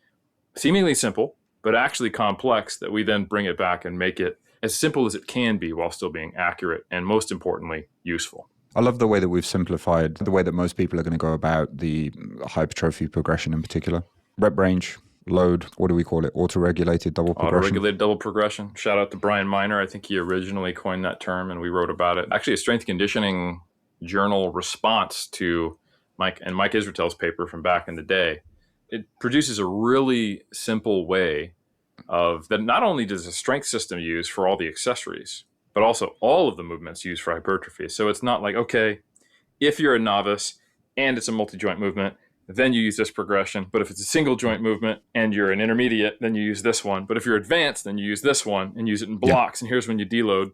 seemingly simple, but actually complex, that we then bring it back and make it as simple as it can be while still being accurate and, most importantly, useful. I love the way that we've simplified the way that most people are going to go about the hypertrophy progression in particular. Rep range, load, what do we call it? Auto-regulated double progression? Auto-regulated double progression. Shout out to Brian Miner. I think he originally coined that term and we wrote about it. Actually, a strength conditioning journal response to Mike Israetel's paper from back in the day. It produces a really simple way of that not only does the strength system use for all the accessories, but also all of the movements used for hypertrophy. So it's not like, okay, if you're a novice and it's a multi-joint movement, then you use this progression. But if it's a single joint movement and you're an intermediate, then you use this one. But if you're advanced, then you use this one and use it in blocks. Yeah. And here's when you deload.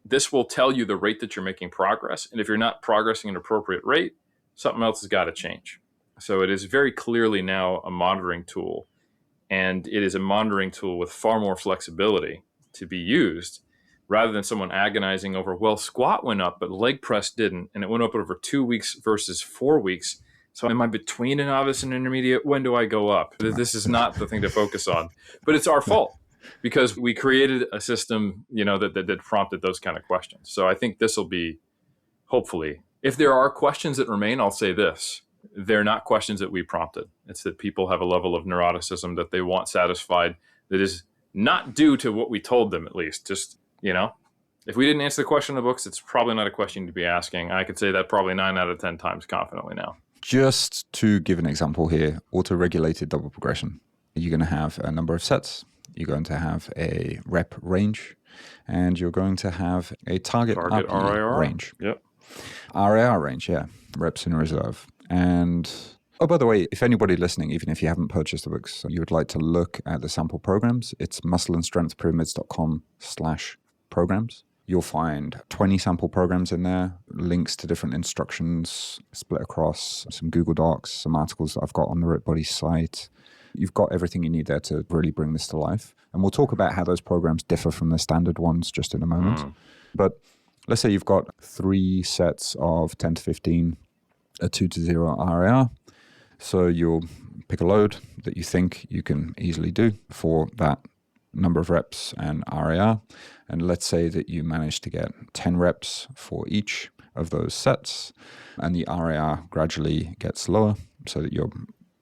This will tell you the rate that you're making progress. And if you're not progressing at an appropriate rate, something else has got to change. So it is very clearly now a monitoring tool. And it is a monitoring tool with far more flexibility to be used rather than someone agonizing over, well, squat went up, but leg press didn't. And it went up over 2 weeks versus 4 weeks. So am I between a novice and intermediate? When do I go up? This is not the thing to focus on. But it's our fault because we created a system, that prompted those kind of questions. So I think this will be, hopefully, if there are questions that remain, I'll say this. They're not questions that we prompted. It's that people have a level of neuroticism that they want satisfied that is not due to what we told them, at least. Just, if we didn't answer the question in the books, it's probably not a question to be asking. I could say that probably 9 out of 10 times confidently now. Just to give an example here, auto-regulated double progression. You're going to have a number of sets. You're going to have a rep range, and you're going to have a target RIR range. Yep. RIR range, yeah. Reps in reserve. And, oh, by the way, if anybody listening, even if you haven't purchased the books, you would like to look at the sample programs, it's muscleandstrengthpyramids.com/programs. You'll find 20 sample programs in there, links to different instructions split across some Google Docs, some articles that I've got on the Rip Body site. You've got everything you need there to really bring this to life. And we'll talk about how those programs differ from the standard ones just in a moment. But let's say you've got 3 sets of 10 to 15, a 2 to 0 RIR. So you'll pick a load that you think you can easily do for that number of reps and RIR. And let's say that you manage to get 10 reps for each of those sets, and the RIR gradually gets lower so that you're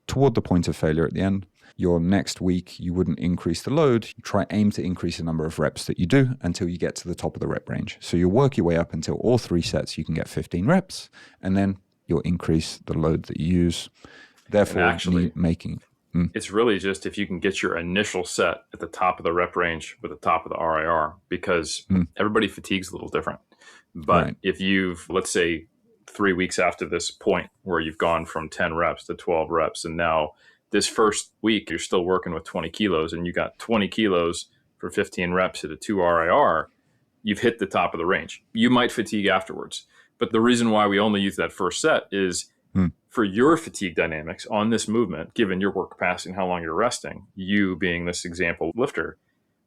toward the point of failure at the end. Your next week, you wouldn't increase the load. You aim to increase the number of reps that you do until you get to the top of the rep range. So you'll work your way up until all 3 sets you can get 15 reps, and then you'll increase the load that you use. Therefore, actually, making... It's really just if you can get your initial set at the top of the rep range with the top of the RIR, because everybody fatigues a little different. But if you've, let's say, 3 weeks after this point where you've gone from 10 reps to 12 reps, and now this first week you're still working with 20 kilos and you got 20 kilos for 15 reps at a 2 RIR, you've hit the top of the range. You might fatigue afterwards. But the reason why we only use that first set is for your fatigue dynamics on this movement, given your work capacity and how long you're resting, you being this example lifter,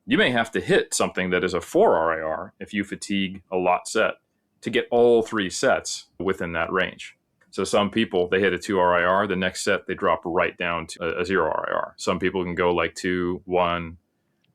you may have to hit something that is a 4 RIR if you fatigue a lot set to get all 3 sets within that range. So some people, they hit a 2 RIR, the next set, they drop right down to a 0 RIR. Some people can go like 2, 1,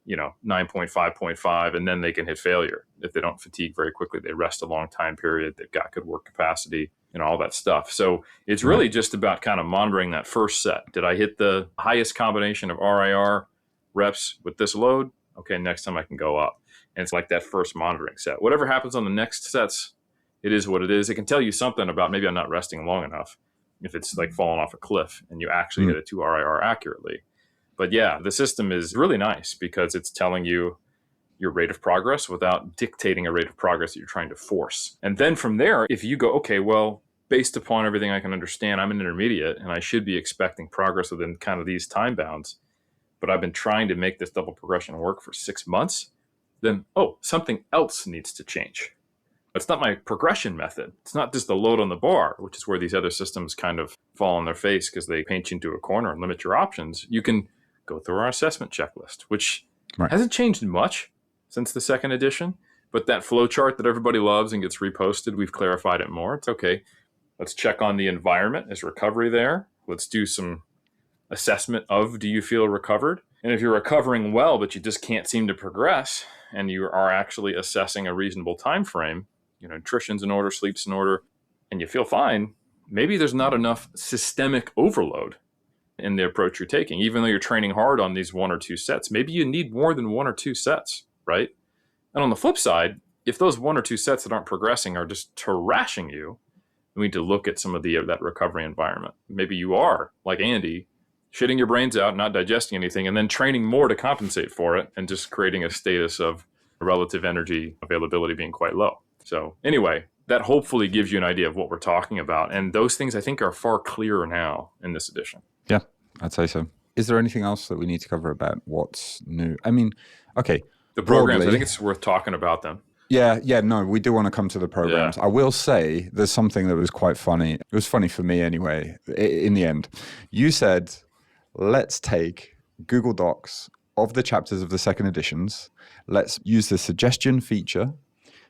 9.5, 0.5, and then they can hit failure. If they don't fatigue very quickly, they rest a long time period, they've got good work capacity and all that stuff. So it's really just about kind of monitoring that first set. Did I hit the highest combination of RIR reps with this load? Okay, next time I can go up. And it's like that first monitoring set. Whatever happens on the next sets, it is what it is. It can tell you something about maybe I'm not resting long enough if it's like falling off a cliff and you actually hit a 2 RIR accurately. But yeah, the system is really nice because it's telling you your rate of progress without dictating a rate of progress that you're trying to force. And then from there, if you go, okay, well, based upon everything I can understand, I'm an intermediate and I should be expecting progress within kind of these time bounds, but I've been trying to make this double progression work for 6 months, then, something else needs to change. It's not my progression method. It's not just the load on the bar, which is where these other systems kind of fall on their face because they paint you into a corner and limit your options. You can go through our assessment checklist, which hasn't changed much since the second edition, but that flow chart that everybody loves and gets reposted, we've clarified it more. It's okay. Let's check on the environment. Is recovery there? Let's do some assessment of, do you feel recovered? And if you're recovering well, but you just can't seem to progress, and you are actually assessing a reasonable time frame, nutrition's in order, sleep's in order, and you feel fine, maybe there's not enough systemic overload. in the approach you're taking. Even though you're training hard on these 1 or 2 sets, maybe you need more than 1 or 2 sets, right? And on the flip side, if those 1 or 2 sets that aren't progressing are just trashing you, we need to look at some of that recovery environment. Maybe you are, like Andy, shitting your brains out, not digesting anything, and then training more to compensate for it and just creating a status of relative energy availability being quite low. So anyway, that hopefully gives you an idea of what we're talking about. And those things I think are far clearer now in this edition. Yeah, I'd say so. Is there anything else that we need to cover about what's new? I mean, okay. The programs, broadly, I think it's worth talking about them. Yeah, no, we do want to come to the programs. Yeah. I will say there's something that was quite funny. It was funny for me anyway, in the end. You said, let's take Google Docs of the chapters of the second editions. Let's use the suggestion feature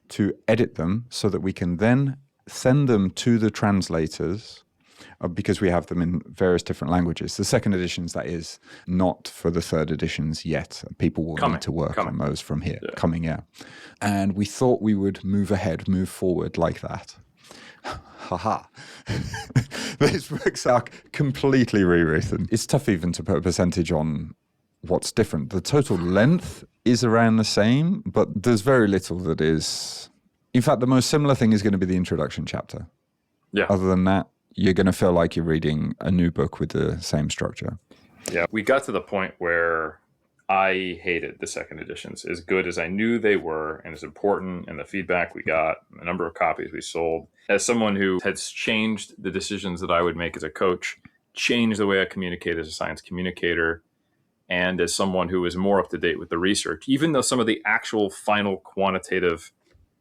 to edit them so that we can then send them to the translators because we have them in various different languages. The second editions, that is, not for the third editions yet. People will need to work on those from here. Yeah. And we thought we would move forward like that. Haha. These books are completely rewritten. It's tough even to put a percentage on what's different. The total length is around the same, but there's very little that is. In fact, the most similar thing is going to be the introduction chapter. Yeah. Other than that, you're going to feel like you're reading a new book with the same structure. Yeah. We got to the point where I hated the second editions, as good as I knew they were and as important, and the feedback we got, the number of copies we sold. As someone who has changed the decisions that I would make as a coach, changed the way I communicate as a science communicator, and as someone who is more up to date with the research, even though some of the actual final quantitative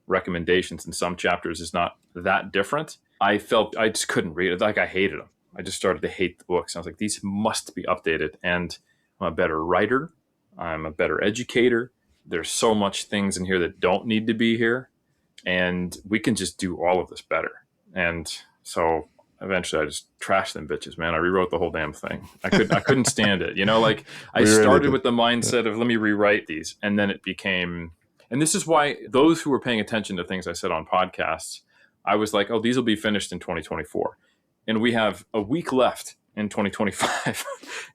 recommendations in some chapters is not that different, I felt I just couldn't read it. Like, I hated them. I just started to hate the books. I was like, these must be updated. And I'm a better writer. I'm a better educator. There's so much things in here that don't need to be here. And we can just do all of this better. And so eventually I just trashed them bitches, man. I rewrote the whole damn thing. I couldn't stand it. You know, like I started with the mindset of let me rewrite these. And then it became, and this is why those who were paying attention to things I said on podcasts, I was like, oh, these will be finished in 2024. And we have a week left in 2025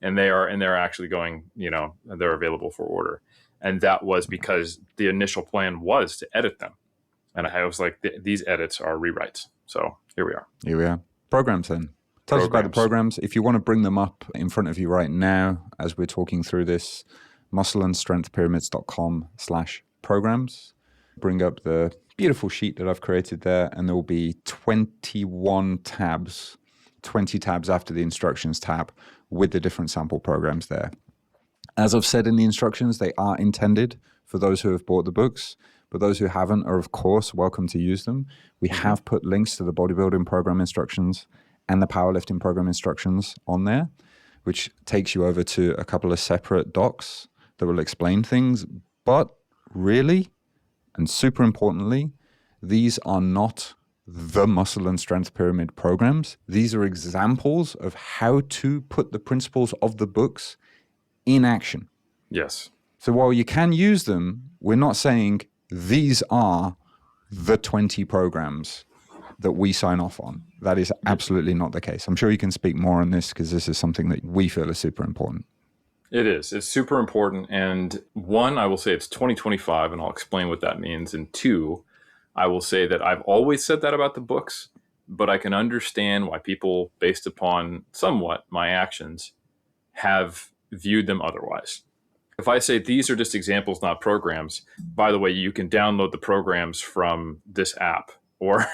and they're actually going, you know, they're available for order. And that was because the initial plan was to edit them. And I was like, these edits are rewrites. So here we are. Programs then. Tell us about the programs. If you want to bring them up in front of you right now, as we're talking through this, muscleandstrengthpyramids.com/programs. Bring up the beautiful sheet that I've created there, and there will be 21 tabs, 20 tabs after the instructions tab with the different sample programs there. As I've said in the instructions, they are intended for those who have bought the books, but those who haven't are, of course, welcome to use them. We have put links to the bodybuilding program instructions and the powerlifting program instructions on there, which takes you over to a couple of separate docs that will explain things. But really, and super importantly, these are not the muscle and strength pyramid programs. These are examples of how to put the principles of the books in action. Yes. So while you can use them, we're not saying these are the 20 programs that we sign off on. That is absolutely not the case. I'm sure you can speak more on this because this is something that we feel is super important. It is. It's super important. And one, I will say it's 2025, and I'll explain what that means. And two, I will say that I've always said that about the books, but I can understand why people, based upon somewhat my actions, have viewed them otherwise. If I say these are just examples, not programs, by the way, you can download the programs from this app, or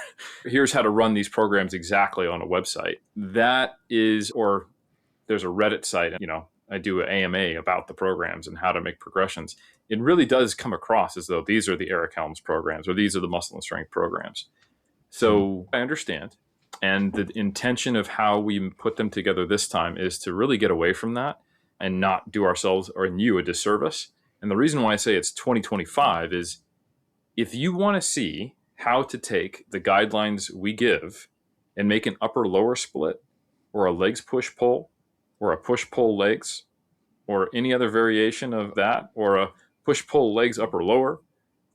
here's how to run these programs exactly on a website. That is, or there's a Reddit site, you know, I do an AMA about the programs and how to make progressions. It really does come across as though these are the Eric Helms programs or these are the muscle and strength programs. So I understand. And the intention of how we put them together this time is to really get away from that and not do ourselves or you a disservice. And the reason why I say it's 2025 is if you want to see how to take the guidelines we give and make an upper lower split or a legs push pull or a push pull legs or any other variation of that or a push pull legs upper lower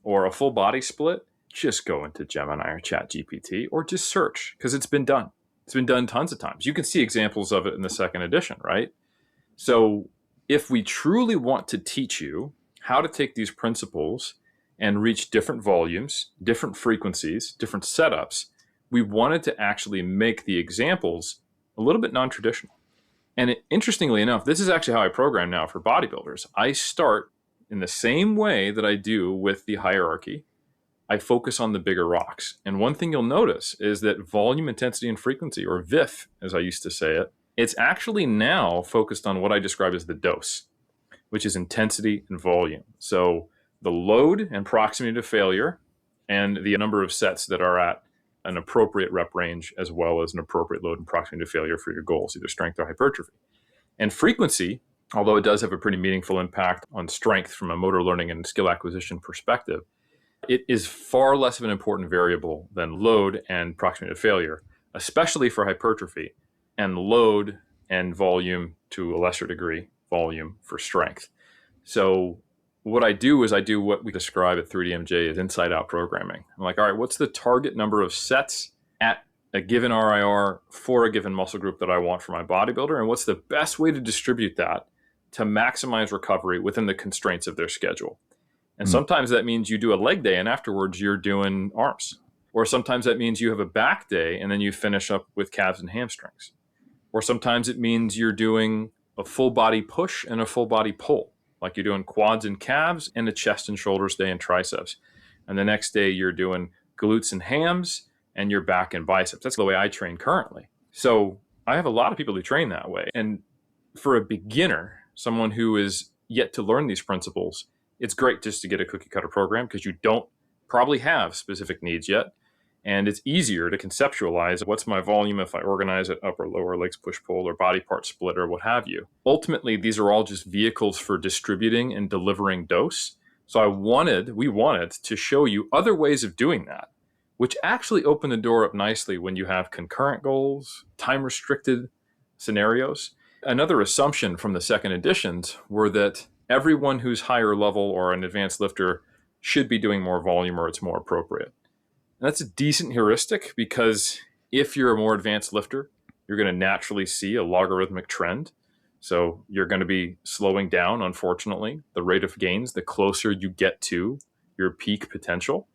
or a full body split, just go into Gemini or ChatGPT or just search because it's been done. It's been done tons of times. You can see examples of it in the second edition, right? So if we truly want to teach you how to take these principles and reach different volumes, different frequencies, different setups, we wanted to actually make the examples a little bit non-traditional. And interestingly enough, this is actually how I program now for bodybuilders. I start in the same way that I do with the hierarchy. I focus on the bigger rocks. And one thing you'll notice is that volume, intensity, and frequency, or VIF, as I used to say it, it's actually now focused on what I describe as the dose, which is intensity and volume. So the load and proximity to failure and the number of sets that are at an appropriate rep range, as well as an appropriate load and proximity to failure for your goals, either strength or hypertrophy. And frequency, although it does have a pretty meaningful impact on strength from a motor learning and skill acquisition perspective, it is far less of an important variable than load and proximity to failure, especially for hypertrophy, and load and volume to a lesser degree, volume for strength. So what I do is I do what we describe at 3DMJ as inside-out programming. I'm like, all right, what's the target number of sets at a given RIR for a given muscle group that I want for my bodybuilder? And what's the best way to distribute that to maximize recovery within the constraints of their schedule? And sometimes that means you do a leg day and afterwards you're doing arms. Or sometimes that means you have a back day and then you finish up with calves and hamstrings. Or sometimes it means you're doing a full body push and a full body pull, like you're doing quads and calves and a chest and shoulders day and triceps. And the next day you're doing glutes and hams and your back and biceps. That's the way I train currently. So I have a lot of people who train that way. And for a beginner, someone who is yet to learn these principles, it's great just to get a cookie cutter program because you don't probably have specific needs yet. And it's easier to conceptualize what's my volume if I organize it upper, lower, legs, push, pull, or body part split, or what have you. Ultimately, these are all just vehicles for distributing and delivering dose. So we wanted to show you other ways of doing that, which actually open the door up nicely when you have concurrent goals, time-restricted scenarios. Another assumption from the second editions were that everyone who's higher level or an advanced lifter should be doing more volume or it's more appropriate. And that's a decent heuristic because if you're a more advanced lifter, you're going to naturally see a logarithmic trend. So you're going to be slowing down, unfortunately, the rate of gains the closer you get to your peak potential.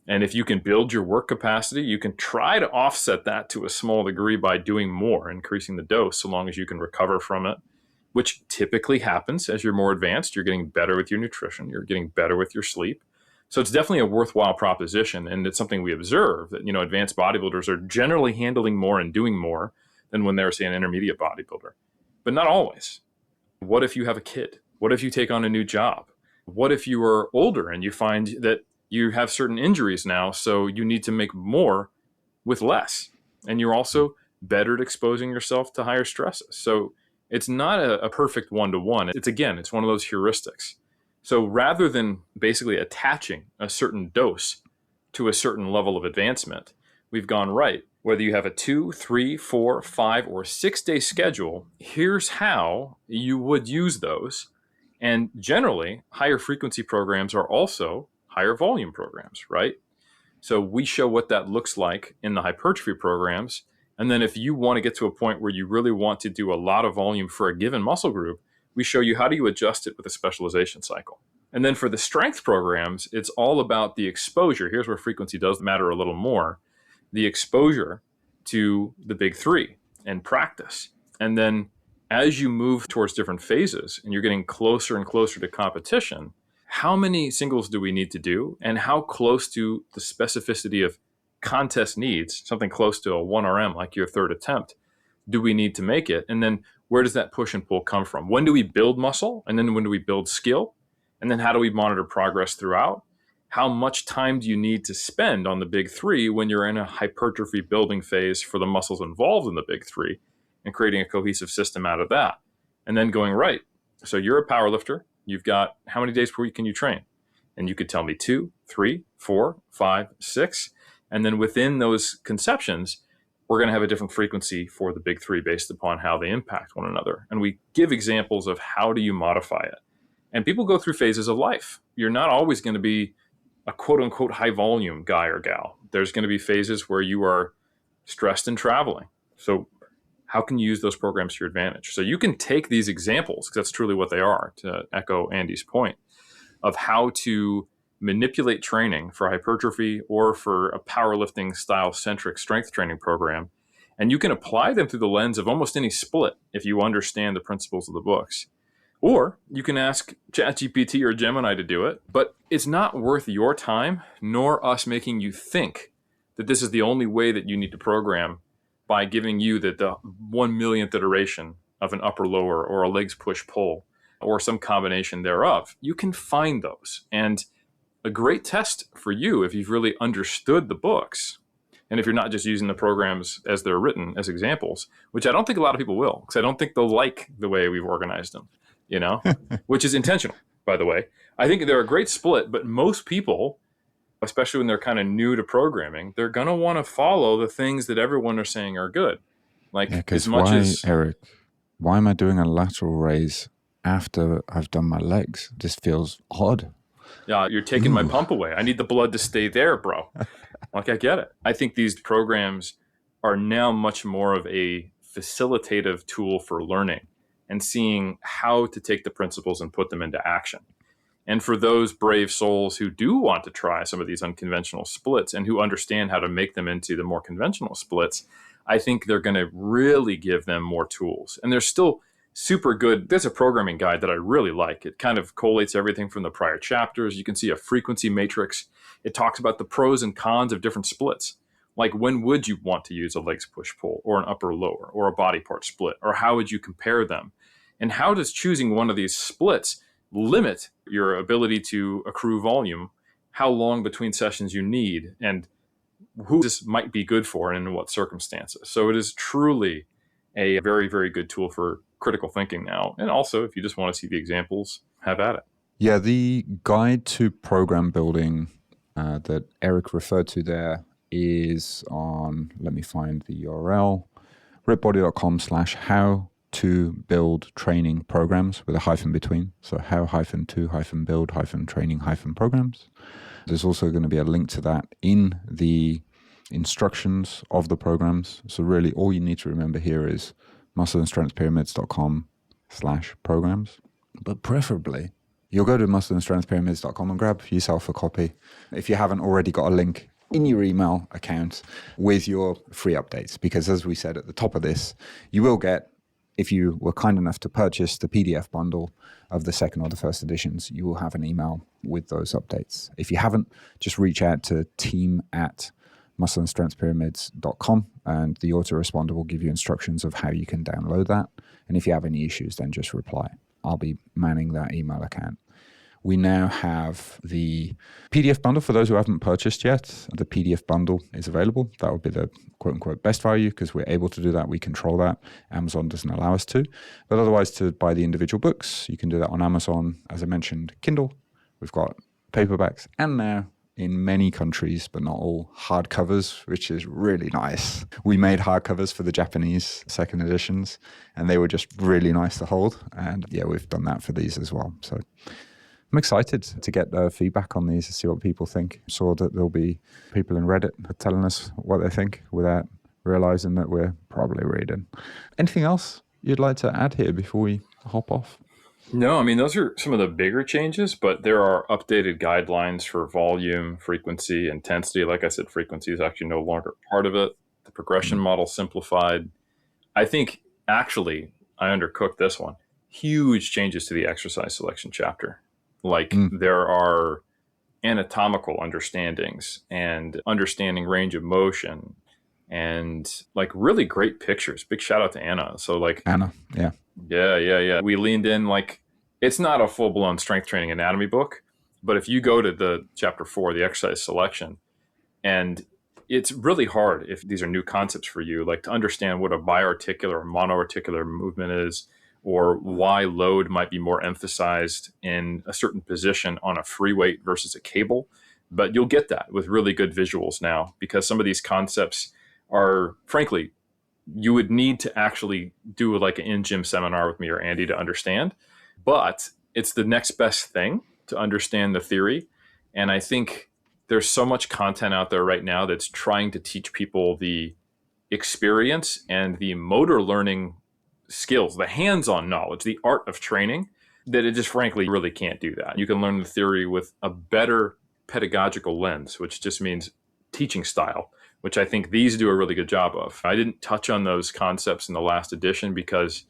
And if you can build your work capacity, you can try to offset that to a small degree by doing more, increasing the dose, so long as you can recover from it, which typically happens as you're more advanced. You're getting better with your nutrition. You're getting better with your sleep. So it's definitely a worthwhile proposition. And it's something we observe that, advanced bodybuilders are generally handling more and doing more than when they're, say, an intermediate bodybuilder, but not always. What if you have a kid? What if you take on a new job? What if you are older and you find that you have certain injuries now, so you need to make more with less? And you're also better at exposing yourself to higher stresses. So it's not a perfect one-to-one. It's one of those heuristics. So rather than basically attaching a certain dose to a certain level of advancement, we've gone right. Whether you have a 2, 3, 4, 5, or 6-day schedule, here's how you would use those. And generally, higher frequency programs are also higher volume programs, right? So we show what that looks like in the hypertrophy programs. And then if you want to get to a point where you really want to do a lot of volume for a given muscle group, we show you how do you adjust it with a specialization cycle. And then for the strength programs, it's all about the exposure. Here's where frequency does matter a little more. The exposure to the big three and practice. And then as you move towards different phases and you're getting closer and closer to competition, how many singles do we need to do? And how close to the specificity of contest needs, something close to a 1RM like your third attempt, do we need to make it? And then where does that push and pull come from? When do we build muscle? And then when do we build skill? And then how do we monitor progress throughout? How much time do you need to spend on the big three when you're in a hypertrophy building phase for the muscles involved in the big three and creating a cohesive system out of that? And then going right. So you're a power lifter. You've got how many days per week can you train? And you could tell me 2, 3, 4, 5, 6. And then within those conceptions, we're going to have a different frequency for the big three based upon how they impact one another. And we give examples of how do you modify it. And people go through phases of life. You're not always going to be a quote unquote high volume guy or gal. There's going to be phases where you are stressed and traveling. So how can you use those programs to your advantage? So you can take these examples, because that's truly what they are, to echo Andy's point, of how to manipulate training for hypertrophy or for a powerlifting style centric strength training program. And you can apply them through the lens of almost any split if you understand the principles of the books. Or you can ask ChatGPT or Gemini to do it, but it's not worth your time nor us making you think that this is the only way that you need to program by giving you the 1 millionth iteration of an upper lower or a legs push pull or some combination thereof. You can find those. And a great test for you, if you've really understood the books, and if you're not just using the programs as they're written as examples, which I don't think a lot of people will, because I don't think they'll like the way we've organized them, which is intentional, by the way. I think they're a great split, but most people, especially when they're kind of new to programming, they're going to want to follow the things that everyone are saying are good. Eric, why am I doing a lateral raise after I've done my legs? This feels odd. Yeah, you're taking my pump away. I need the blood to stay there, bro. I get it. I think these programs are now much more of a facilitative tool for learning and seeing how to take the principles and put them into action. And for those brave souls who do want to try some of these unconventional splits and who understand how to make them into the more conventional splits, I think they're going to really give them more tools. And they're still super good. There's a programming guide that I really like. It kind of collates everything from the prior chapters. You can see a frequency matrix. It talks about the pros and cons of different splits. Like, when would you want to use a legs push pull or an upper lower or a body part split? Or how would you compare them? And how does choosing one of these splits limit your ability to accrue volume? How long between sessions you need, and who this might be good for and in what circumstances. So it is truly a very, very good tool for critical thinking now. And also, if you just want to see the examples, have at it. Yeah, the guide to program building that Eric referred to there is on, let me find the URL, ripbody.com/how to build training programs with a hyphen between. So how-to-build-training-programs. There's also going to be a link to that in the instructions of the programs. So really all you need to remember here is muscleandstrengthpyramids.com/programs. But preferably, you'll go to muscleandstrengthpyramids.com and grab yourself a copy if you haven't already got a link in your email account with your free updates. Because as we said at the top of this, you will get, if you were kind enough to purchase the PDF bundle of the second or the first editions, you will have an email with those updates. If you haven't, just reach out to team@muscleandstrengthpyramids.com and the autoresponder will give you instructions of how you can download that. And if you have any issues, then just reply. I'll be manning that email account. We now have the PDF bundle for those who haven't purchased yet. The PDF bundle is available. That would be the quote unquote best value because we're able to do that. We control that. Amazon doesn't allow us to. But otherwise, to buy the individual books, you can do that on Amazon. As I mentioned, Kindle. We've got paperbacks and now in many countries, but not all, hardcovers, which is really nice. We made hardcovers for the Japanese second editions and they were just really nice to hold. And yeah, we've done that for these as well. So I'm excited to get feedback on these to see what people think. Saw that there'll be people in Reddit telling us what they think without realizing that we're probably reading. Anything else you'd like to add here before we hop off? No, I mean, those are some of the bigger changes, but there are updated guidelines for volume, frequency, intensity. Like I said, frequency is actually no longer part of it. The progression model simplified. I think actually I undercooked this one. Huge changes to the exercise selection chapter. There are anatomical understandings and understanding range of motion and really great pictures. Big shout out to Anna. So Anna, yeah. Yeah. We leaned in. It's not a full-blown strength training anatomy book, but if you go to the chapter 4, the exercise selection, and it's really hard if these are new concepts for you, to understand what a biarticular or monoarticular movement is, or why load might be more emphasized in a certain position on a free weight versus a cable. But you'll get that with really good visuals now, because some of these concepts are, frankly, you would need to actually do an in-gym seminar with me or Andy to understand. But it's the next best thing to understand the theory. And I think there's so much content out there right now that's trying to teach people the experience and the motor learning skills, the hands-on knowledge, the art of training, that it just frankly really can't do that. You can learn the theory with a better pedagogical lens, which just means teaching style, which I think these do a really good job of. I didn't touch on those concepts in the last edition because,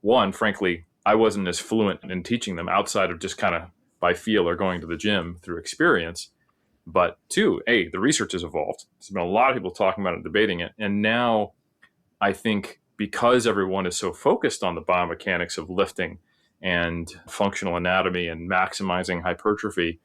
one, frankly, I wasn't as fluent in teaching them outside of just kind of by feel or going to the gym through experience. But two, the research has evolved. There's been a lot of people talking about it, debating it. And now I think because everyone is so focused on the biomechanics of lifting and functional anatomy and maximizing hypertrophy,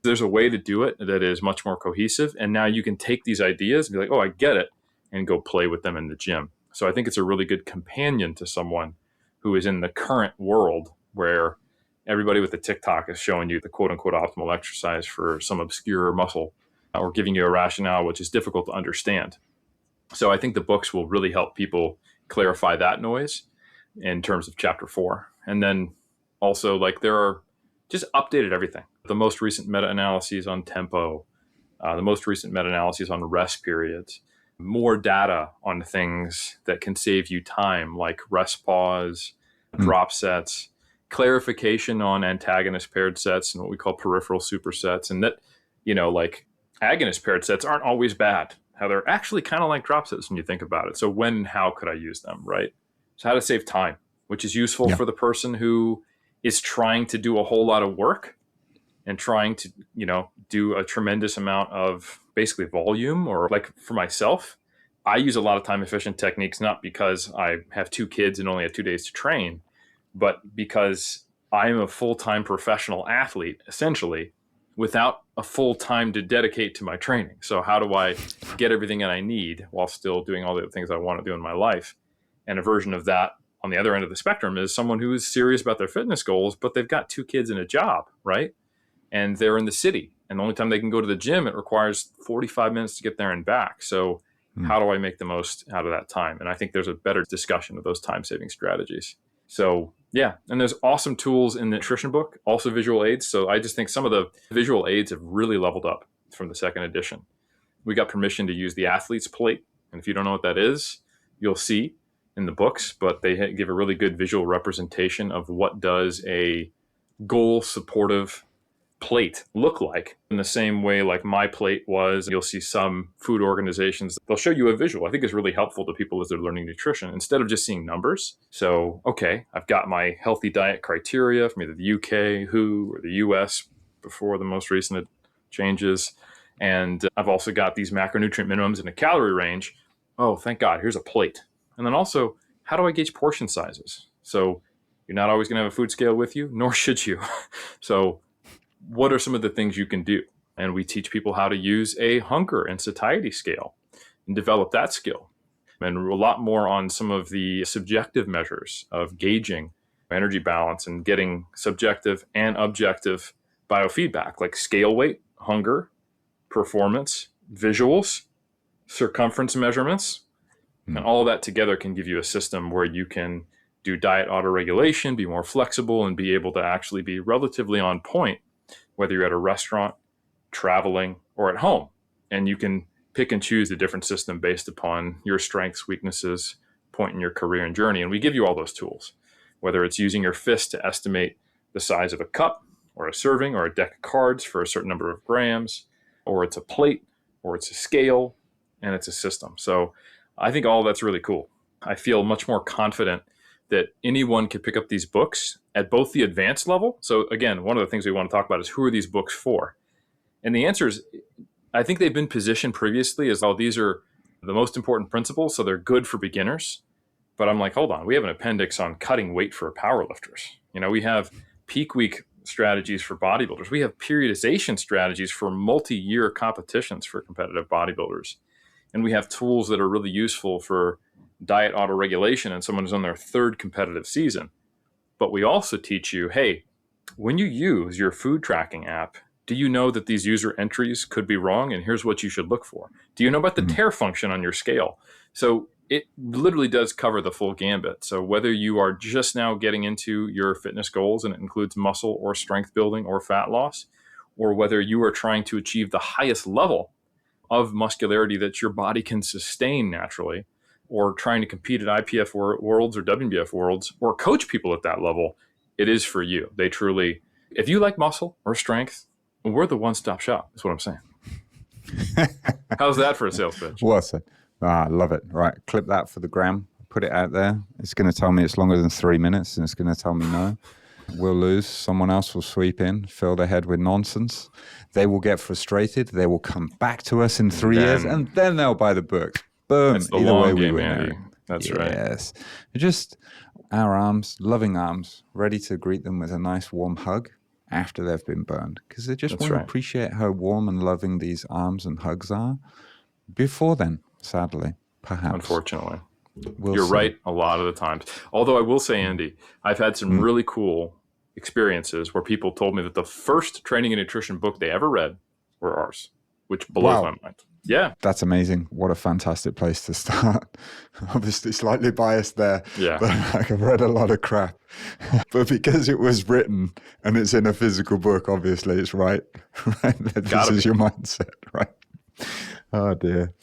there's a way to do it that is much more cohesive. And now you can take these ideas and be like, oh, I get it, and go play with them in the gym. So I think it's a really good companion to someone who is in the current world where everybody with the TikTok is showing you the quote unquote optimal exercise for some obscure muscle or giving you a rationale which is difficult to understand. So I think the books will really help people clarify that noise in terms of chapter 4. And then also, like, there are just updated everything. The most recent meta-analyses on tempo, the most recent meta-analyses on rest periods, more data on things that can save you time, like rest pause, drop sets, clarification on antagonist paired sets and what we call peripheral supersets. And that, like agonist paired sets aren't always bad. How they're actually kind of like drop sets when you think about it. So when and how could I use them, right? So how to save time, which is useful for the person who is trying to do a whole lot of work and trying to, do a tremendous amount of basically volume. Or like for myself, I use a lot of time efficient techniques, not because I have 2 kids and only have 2 days to train, but because I'm a full-time professional athlete, essentially, without a full time to dedicate to my training. So how do I get everything that I need while still doing all the things I want to do in my life? And a version of that on the other end of the spectrum is someone who is serious about their fitness goals, but they've got 2 kids and a job, right? And they're in the city. And the only time they can go to the gym, it requires 45 minutes to get there and back. So how do I make the most out of that time? And I think there's a better discussion of those time-saving strategies. So yeah, and there's awesome tools in the nutrition book, also visual aids. So I just think some of the visual aids have really leveled up from the 2nd edition. We got permission to use the athlete's plate. And if you don't know what that is, you'll see in the books, but they give a really good visual representation of what does a goal supportive plate look like, in the same way like my plate was. You'll see some food organizations, they'll show you a visual. I think is really helpful to people as they're learning nutrition instead of just seeing numbers. So, okay, I've got my healthy diet criteria from either the UK, WHO, or the US before the most recent changes. And I've also got these macronutrient minimums in a calorie range. Oh, thank God, here's a plate. And then also, how do I gauge portion sizes? So you're not always going to have a food scale with you, nor should you. So what are some of the things you can do? And we teach people how to use a hunger and satiety scale and develop that skill. And a lot more on some of the subjective measures of gauging energy balance and getting subjective and objective biofeedback, like scale weight, hunger, performance, visuals, circumference measurements. And all of that together can give you a system where you can do diet autoregulation, be more flexible, and be able to actually be relatively on point, whether you're at a restaurant, traveling, or at home. And you can pick and choose a different system based upon your strengths, weaknesses, point in your career and journey. And we give you all those tools, whether it's using your fist to estimate the size of a cup or a serving or a deck of cards for a certain number of grams, or it's a plate, or it's a scale, and it's a system. So I think all that's really cool. I feel much more confident that anyone can pick up these books at both the advanced level. So again, one of the things we want to talk about is who are these books for? And the answer is, I think they've been positioned previously as, oh, these are the most important principles, so they're good for beginners. But I'm like, hold on, we have an appendix on cutting weight for powerlifters. We have peak week strategies for bodybuilders. We have periodization strategies for multi-year competitions for competitive bodybuilders. And we have tools that are really useful for diet autoregulation and someone who's on their 3rd competitive season. But we also teach you, hey, when you use your food tracking app, do you know that these user entries could be wrong? And here's what you should look for. Do you know about the tear function on your scale? So it literally does cover the full gambit. So whether you are just now getting into your fitness goals and it includes muscle or strength building or fat loss, or whether you are trying to achieve the highest level of muscularity that your body can sustain naturally, or trying to compete at IPF worlds or WBF worlds or coach people at that level, it is for you. They truly, if you like muscle or strength, we're the one-stop shop, is what I'm saying. How's that for a sales pitch? Awesome. I love it. Right. Clip that for the gram. Put it out there. It's going to tell me it's longer than 3 minutes, and it's going to tell me no. We'll lose. Someone else will sweep in, fill their head with nonsense. They will get frustrated. They will come back to us in 3 years, and then they'll buy the book. Boom. That's the Either long way, we game, win. Andy. That's right. Yes. Just our arms, loving arms, ready to greet them with a nice warm hug after they've been burned, because they just want to appreciate how warm and loving these arms and hugs are. Before then, sadly, perhaps. Unfortunately. You're right a lot of the times. Although I will say, Andy, I've had some really cool experiences where people told me that the first training and nutrition book they ever read were ours, which blows my mind. Yeah. That's amazing. What a fantastic place to start. Obviously slightly biased there. Yeah. But I've read a lot of crap. But because it was written and it's in a physical book, obviously it's right. This is your mindset, right? Oh dear.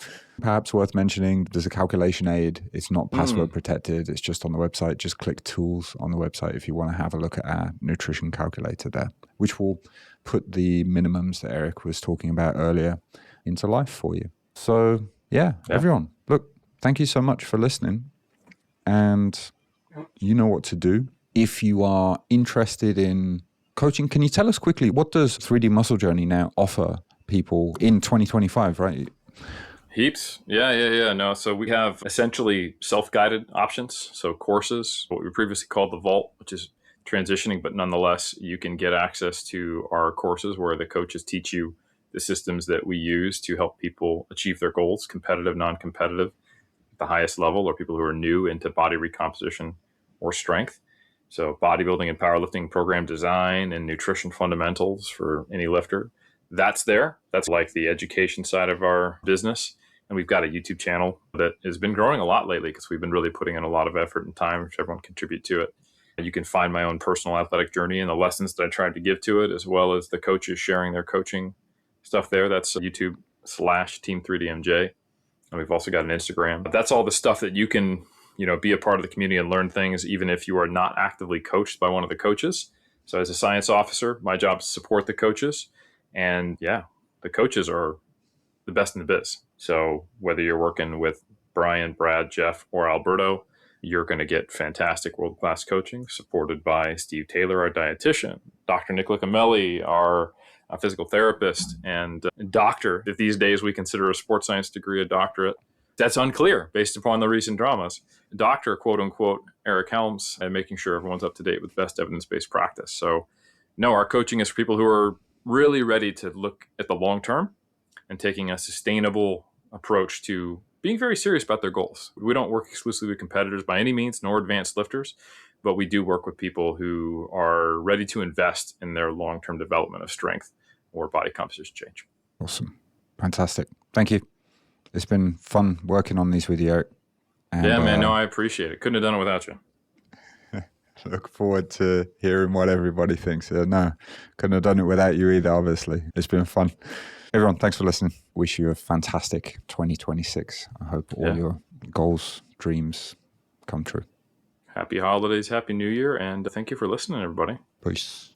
Perhaps worth mentioning, there's a calculation aid. It's not password protected. It's just on the website. Just click tools on the website if you want to have a look at our nutrition calculator there, which will put the minimums that Eric was talking about earlier into life for you. So yeah, everyone, look, thank you so much for listening. And you know what to do. If you are interested in coaching, can you tell us quickly, what does 3D Muscle Journey now offer people in 2025, right? Heaps. Yeah. No, so we have essentially self-guided options. So courses, what we previously called the Vault, which is transitioning, but nonetheless, you can get access to our courses where the coaches teach you the systems that we use to help people achieve their goals, competitive, non-competitive, at the highest level, or people who are new into body recomposition or strength. So bodybuilding and powerlifting program design and nutrition fundamentals for any lifter. That's there. That's like the education side of our business. And we've got a YouTube channel that has been growing a lot lately because we've been really putting in a lot of effort and time, which everyone contribute to it. And you can find my own personal athletic journey and the lessons that I tried to give to it, as well as the coaches sharing their coaching stuff there. That's YouTube/Team3DMJ. And we've also got an Instagram. But that's all the stuff that you can, be a part of the community and learn things, even if you are not actively coached by one of the coaches. So as a science officer, my job is to support the coaches. And the coaches are the best in the biz. So whether you're working with Brian, Brad, Jeff, or Alberto, you're going to get fantastic world-class coaching supported by Steve Taylor, our dietitian, Dr. Nicola Camelli, our physical therapist, and doctor, if these days we consider a sports science degree a doctorate. That's unclear based upon the recent dramas. Dr. quote unquote, Eric Helms, and making sure everyone's up to date with best evidence-based practice. So no, our coaching is for people who are really ready to look at the long term and taking a sustainable approach to being very serious about their goals. We don't work exclusively with competitors by any means, nor advanced lifters, but we do work with people who are ready to invest in their long-term development of strength or body composition change. Awesome. Fantastic. Thank you. It's been fun working on these with you, Eric. And, man. No, I appreciate it. Couldn't have done it without you. Look forward to hearing what everybody thinks. No, couldn't have done it without you either, obviously. It's been fun. Everyone, thanks for listening. Wish you a fantastic 2026. I hope all your goals, dreams come true. Happy holidays, happy new year, and thank you for listening, everybody. Peace.